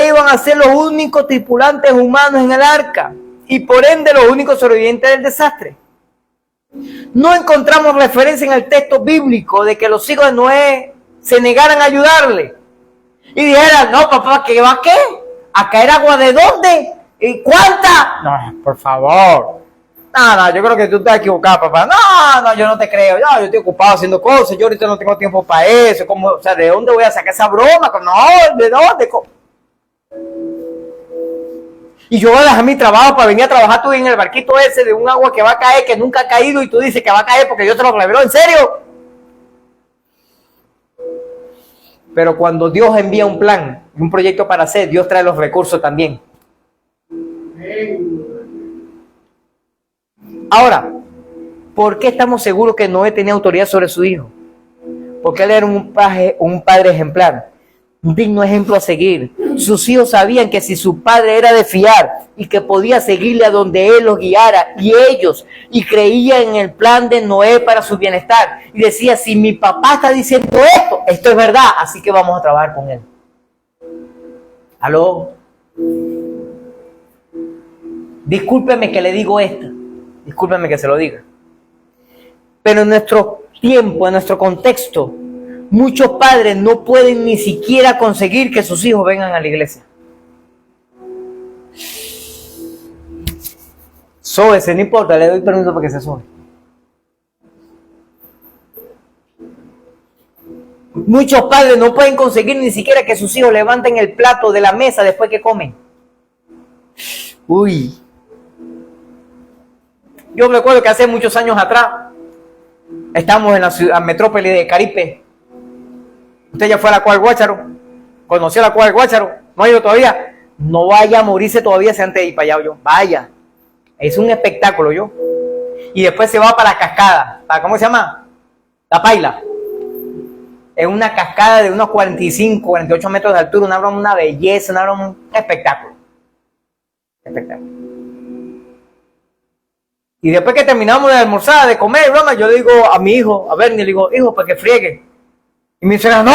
iban a ser los únicos tripulantes humanos en el arca y por ende los únicos sobrevivientes del desastre. No encontramos referencia en el texto bíblico de que los hijos de Noé se negaran a ayudarle y dijeran, no papá, ¿qué va qué? ¿A caer agua de dónde? ¿Y cuánta? No, por favor. No, yo creo que tú estás equivocado, papá. No, yo no te creo. Yo estoy ocupado haciendo cosas. Yo ahorita no tengo tiempo para eso. ¿Cómo? O sea, ¿de dónde voy a sacar esa broma? No, ¿de dónde? Y yo voy a dejar mi trabajo para venir a trabajar tú en el barquito ese de un agua que va a caer, que nunca ha caído, y tú dices que va a caer porque yo te lo revelo. ¿En serio? Pero cuando Dios envía un plan, un proyecto para hacer, Dios trae los recursos también. Ahora, ¿por qué estamos seguros que Noé tenía autoridad sobre su hijo? Porque él era un padre ejemplar, un digno ejemplo a seguir. Sus hijos sabían que si su padre era de fiar y que podía seguirle a donde él los guiara, y creían en el plan de Noé para su bienestar. Y decía, si mi papá está diciendo esto es verdad, así que vamos a trabajar con él. ¿Aló? Discúlpeme que le digo esto. Discúlpeme que se lo diga. Pero en nuestro tiempo, en nuestro contexto, muchos padres no pueden ni siquiera conseguir que sus hijos vengan a la iglesia. Sóbese, no importa, le doy permiso para que se sobe. Muchos padres no pueden conseguir ni siquiera que sus hijos levanten el plato de la mesa después que comen. Uy. Yo me acuerdo que hace muchos años atrás estábamos en la ciudad, metrópoli de Caripe. Usted ya fue a la Cueva del Guácharo, conoció la Cueva del Guácharo, no ha ido todavía. No vaya a morirse todavía si antes de ir para allá, yo. Vaya, es un espectáculo, yo. Y después se va para la cascada, ¿cómo se llama? La Paila. Es una cascada de unos 45, 48 metros de altura, una belleza, un espectáculo. Espectáculo. Y después que terminamos de almorzar, de comer, broma, yo le digo a mi hijo, a Bernie, le digo, hijo, para que friegue. Y me dice, no,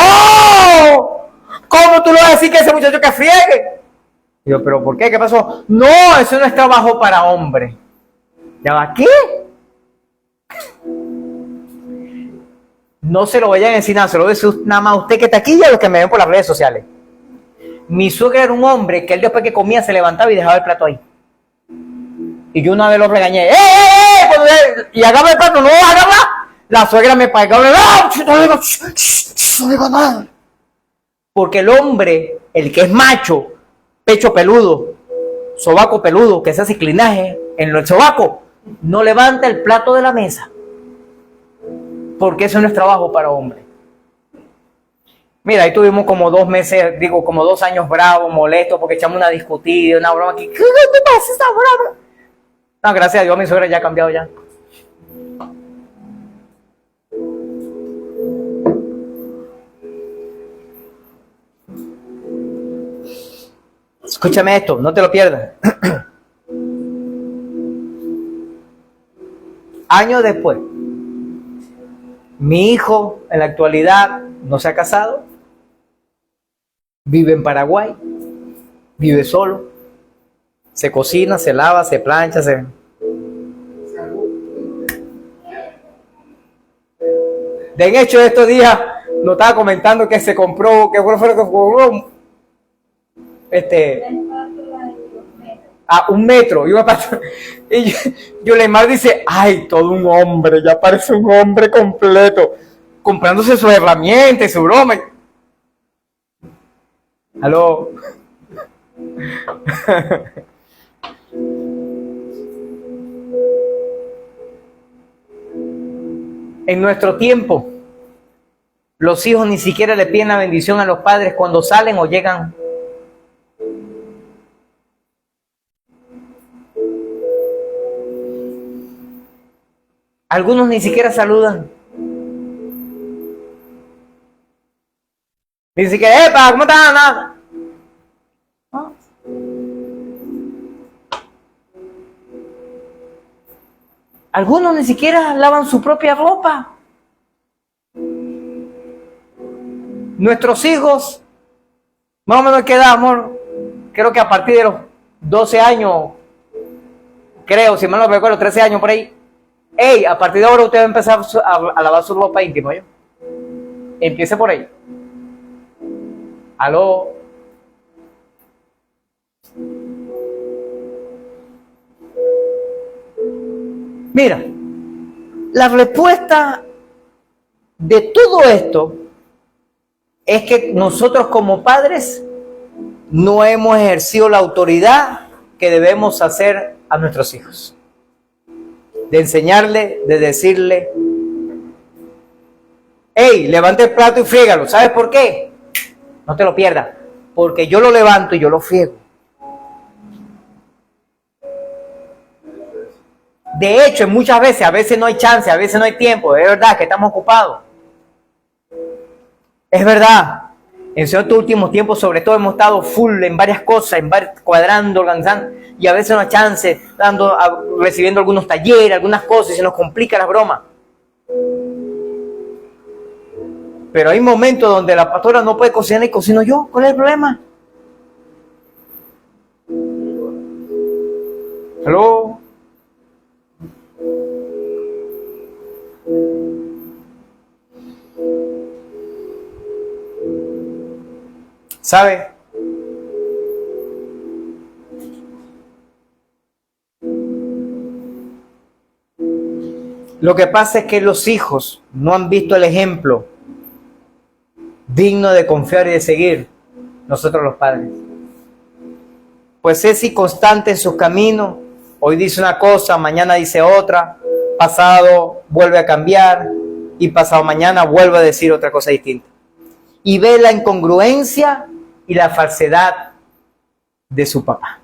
¿cómo tú le vas a decir que ese muchacho que friegue? Y yo, ¿pero por qué? ¿Qué pasó? No, eso no es trabajo para hombre. ¿Ya va qué? No se lo vayan a decir nada, se lo dice nada más a usted que está aquí y a los que me ven por las redes sociales. Mi suegra era un hombre que él después que comía se levantaba y dejaba el plato ahí. Y yo una vez los regañé. Y agarra el plato, no agarra. La suegra me pagó. No digo nada. Porque el hombre, el que es macho, pecho peludo, sobaco peludo, que se hace clinaje en el sobaco, no levanta el plato de la mesa. Porque eso no es trabajo para hombre. Mira, ahí tuvimos como 2 meses, como 2 años bravos, molestos, porque echamos una discutida, una broma aquí. ¿Qué te pasa esta broma? No, gracias a Dios, mi suegra ya ha cambiado ya. Escúchame esto, no te lo pierdas. Años después, mi hijo en la actualidad no se ha casado, vive en Paraguay, vive solo, se cocina, se lava, se plancha, De hecho, estos días nos estaba comentando que se compró, que fue lo que compró, 1 metro. Y Yuleimar dice, ay, todo un hombre, ya parece un hombre completo, comprándose sus herramientas, su broma. ¿Aló? En nuestro tiempo, los hijos ni siquiera le piden la bendición a los padres cuando salen o llegan. Algunos ni siquiera saludan. Ni siquiera, ¡epa! ¿Cómo estás? Nada. ¿No? Algunos ni siquiera lavan su propia ropa. Nuestros hijos, más o menos, ¿qué edad, amor? Creo que a partir de los 12 años, creo, si mal no recuerdo, 13 años por ahí. Ey, a partir de ahora usted va a empezar a lavar su ropa íntima, ¿yo? Empiece por ahí. ¿Aló? Mira, la respuesta de todo esto es que nosotros como padres no hemos ejercido la autoridad que debemos hacer a nuestros hijos. De enseñarle, de decirle, hey, levante el plato y friégalo. ¿Sabes por qué? No te lo pierdas. Porque yo lo levanto y yo lo friego. De hecho, muchas veces, a veces no hay chance, a veces no hay tiempo. Es verdad que estamos ocupados. Es verdad. En estos últimos tiempos, sobre todo, hemos estado full en varias cosas, cuadrando, organizando, y a veces no hay chance, recibiendo algunos talleres, algunas cosas, y se nos complica la broma. Pero hay momentos donde la pastora no puede cocinar y cocino yo. ¿Cuál es el problema? ¿Aló? ¿Sabe? Lo que pasa es que los hijos no han visto el ejemplo digno de confiar y de seguir nosotros los padres. Pues es inconstante en sus caminos. Hoy dice una cosa, mañana dice otra, pasado vuelve a cambiar y pasado mañana vuelve a decir otra cosa distinta. Y ve la incongruencia y la falsedad de su papá.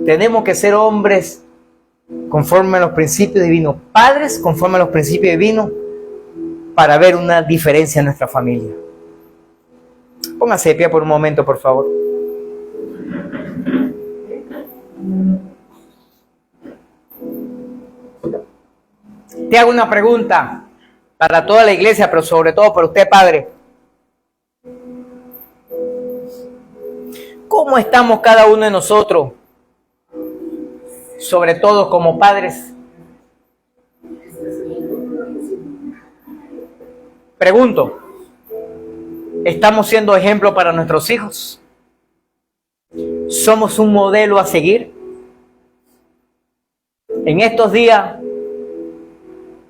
Tenemos que ser hombres conforme a los principios divinos, padres conforme a los principios divinos, para ver una diferencia en nuestra familia. Póngase de pie por un momento, por favor. Te hago una pregunta para toda la iglesia, pero sobre todo para usted, padre. ¿Cómo estamos cada uno de nosotros? Sobre todo como padres. Pregunto, ¿estamos siendo ejemplo para nuestros hijos? somos un modelo a seguir. En estos días,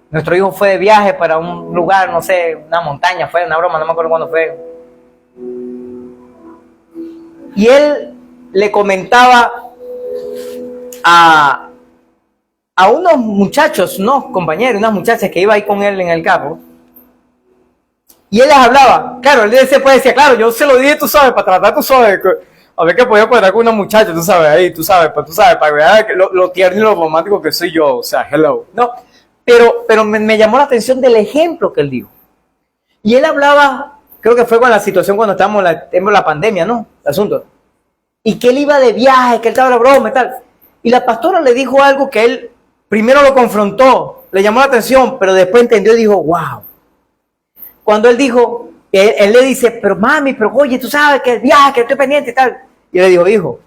nuestro hijo fue de viaje para un lugar, no sé, una montaña, fue una broma, no me acuerdo cuándo fue. Y él le comentaba a unos muchachos, unos compañeros, unas muchachas que iba ahí con él en el carro. Y él les hablaba. Claro, él después decía, claro, yo se lo dije, tú sabes, para tratar, tú sabes, a ver que podía cuadrar con una muchacha, tú sabes, ahí, tú sabes, para ver lo tierno y lo romántico que soy yo, o sea, hello. No, pero me llamó la atención del ejemplo que él dijo. Y él hablaba, creo que fue con la situación cuando estábamos en la pandemia, ¿no? El asunto. Y que él iba de viaje, que él estaba en la broma y tal. Y la pastora le dijo algo que él primero lo confrontó, le llamó la atención, pero después entendió y dijo, wow. Cuando él dijo, él le dice, pero mami, pero oye, tú sabes que el viaje, que estoy pendiente y tal. Y él le dijo, hijo,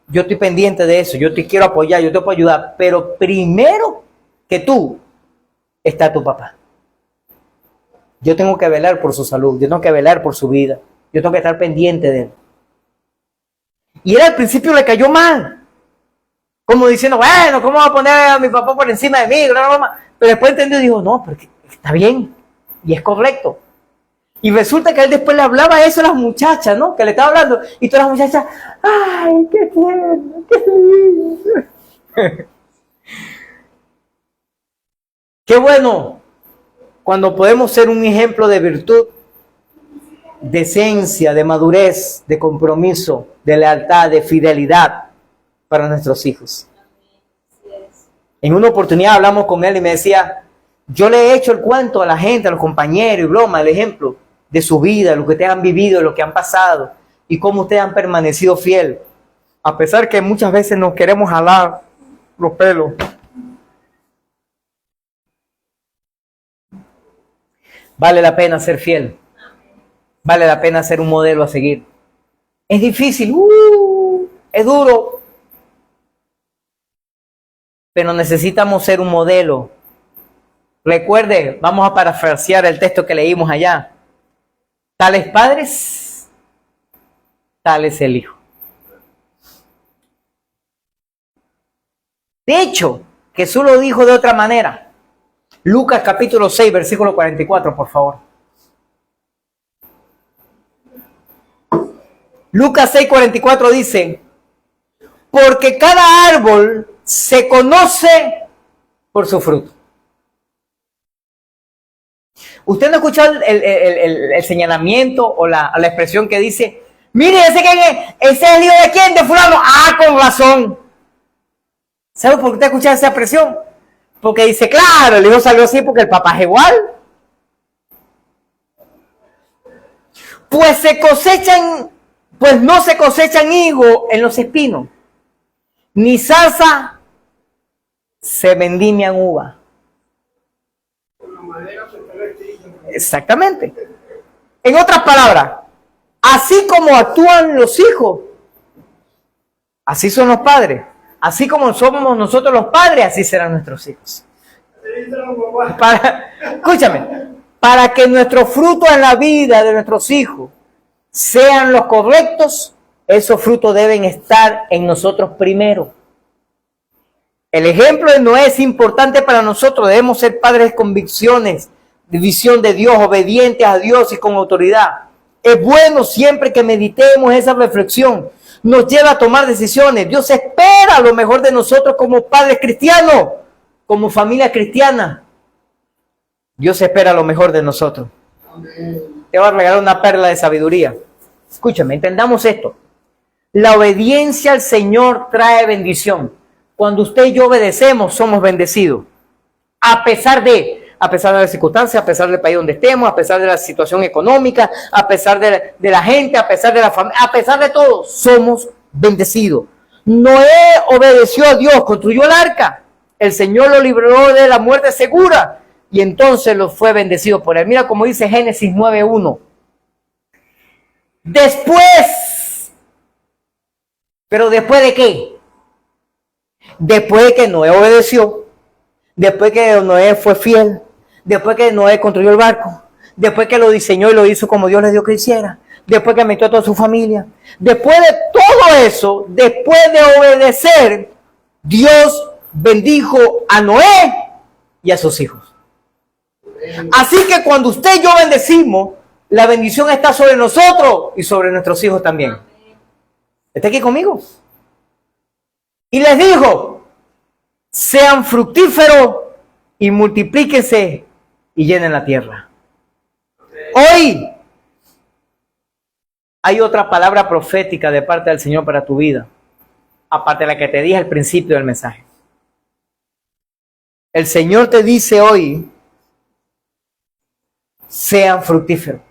yo estoy pendiente de eso, yo te quiero apoyar, yo te puedo ayudar, pero primero que tú está tu papá. Yo tengo que velar por su salud, yo tengo que velar por su vida, yo tengo que estar pendiente de él. Y él al principio le cayó mal, como diciendo, bueno, ¿cómo voy a poner a mi papá por encima de mí? Pero después entendió y dijo, no, porque está bien y es correcto. Y resulta que él después le hablaba eso a las muchachas, ¿no? Que le estaba hablando. Y todas las muchachas, ¡ay, qué tierno, qué lindo! Qué bueno cuando podemos ser un ejemplo de virtud, de esencia, de madurez, de compromiso, de lealtad, de fidelidad para nuestros hijos. En una oportunidad hablamos con él y me decía, yo le he hecho el cuento a la gente, a los compañeros y broma, el ejemplo de su vida, lo que ustedes han vivido, lo que han pasado y cómo ustedes han permanecido fiel, a pesar que muchas veces nos queremos jalar los pelos. Vale la pena ser fiel, vale la pena ser un modelo a seguir. Es difícil, es duro, pero necesitamos ser un modelo. Recuerde, vamos a parafrasear el texto que leímos allá. Tales padres, tal es el hijo. De hecho, Jesús lo dijo de otra manera. Lucas capítulo 6, versículo 44, por favor. Lucas 6, 44 dice, porque cada árbol se conoce por su fruto. ¿Usted no ha escuchado el señalamiento o la expresión que dice, mire, ese es el hijo de quién? De fulano. Ah, con razón. ¿Sabe por qué usted ha escuchado esa expresión? Porque dice, claro, el hijo salió así porque el papá es igual. Pues no se cosechan higo en los espinos, ni zarza se vendimian uva. Exactamente. En otras palabras, así como actúan los hijos, así son los padres. Así como somos nosotros los padres, así serán nuestros hijos. Escúchame, para que nuestros frutos en la vida de nuestros hijos sean los correctos, esos frutos deben estar en nosotros primero. El ejemplo de Noé es importante para nosotros. Debemos ser padres de convicciones, de visión de Dios, obedientes a Dios y con autoridad. Es bueno siempre que meditemos esa reflexión. Nos lleva a tomar decisiones. Dios espera lo mejor de nosotros como padres cristianos, como familia cristiana. Dios espera lo mejor de nosotros. Te voy a regalar una perla de sabiduría. Escúchame, entendamos esto. La obediencia al Señor trae bendición. Cuando usted y yo obedecemos, somos bendecidos. A pesar de las circunstancias, a pesar del país donde estemos, a pesar de la situación económica, a pesar de la gente, a pesar de la familia, a pesar de todo, somos bendecidos. Noé obedeció a Dios, construyó el arca. El Señor lo libró de la muerte segura y entonces lo fue bendecido por él. Mira como dice Génesis 9:1. Después, ¿pero después de qué? Después de que Noé obedeció, después que Noé fue fiel, después que Noé construyó el barco, después que lo diseñó y lo hizo como Dios le dio que hiciera, después que metió a toda su familia. Después de todo eso, después de obedecer, Dios bendijo a Noé y a sus hijos. Así que cuando usted y yo bendecimos, la bendición está sobre nosotros y sobre nuestros hijos también. ¿Está aquí conmigo? Y les dijo, sean fructíferos y multiplíquense y llenen la tierra. Hoy hay otra palabra profética de parte del Señor para tu vida, aparte de la que te dije al principio del mensaje. El Señor te dice hoy, sean fructíferos.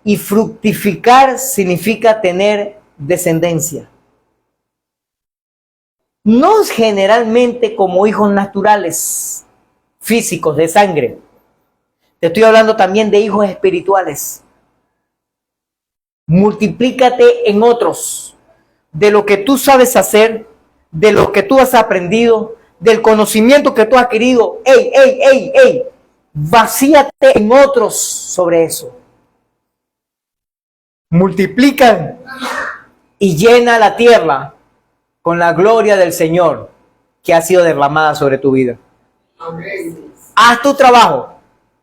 Y fructificar significa tener descendencia. No generalmente como hijos naturales, físicos, de sangre. Te estoy hablando también de hijos espirituales. Multiplícate en otros, de lo que tú sabes hacer, de lo que tú has aprendido, del conocimiento que tú has adquirido. ¡Ey! Vacíate en otros sobre eso. Multiplican y llena la tierra con la gloria del Señor que ha sido derramada sobre tu vida. Amén. Haz tu trabajo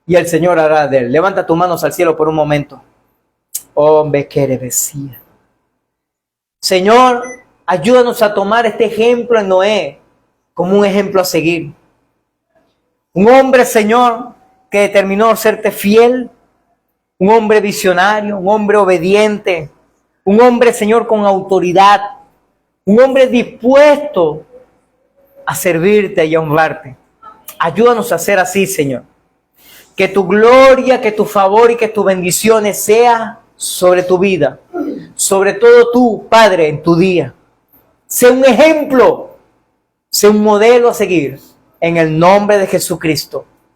y el Señor hará de él. Levanta tus manos al cielo por un momento. Hombre, que decía. Señor, ayúdanos a tomar este ejemplo en Noé como un ejemplo a seguir. Un hombre, Señor, que determinó serte fiel. Un hombre visionario, un hombre obediente, un hombre, Señor, con autoridad, un hombre dispuesto a servirte y a honrarte. Ayúdanos a ser así, Señor. Que tu gloria, que tu favor y que tus bendiciones sea sobre tu vida, sobre todo tú, Padre, en tu día. Sé un ejemplo, sé un modelo a seguir, en el nombre de Jesucristo.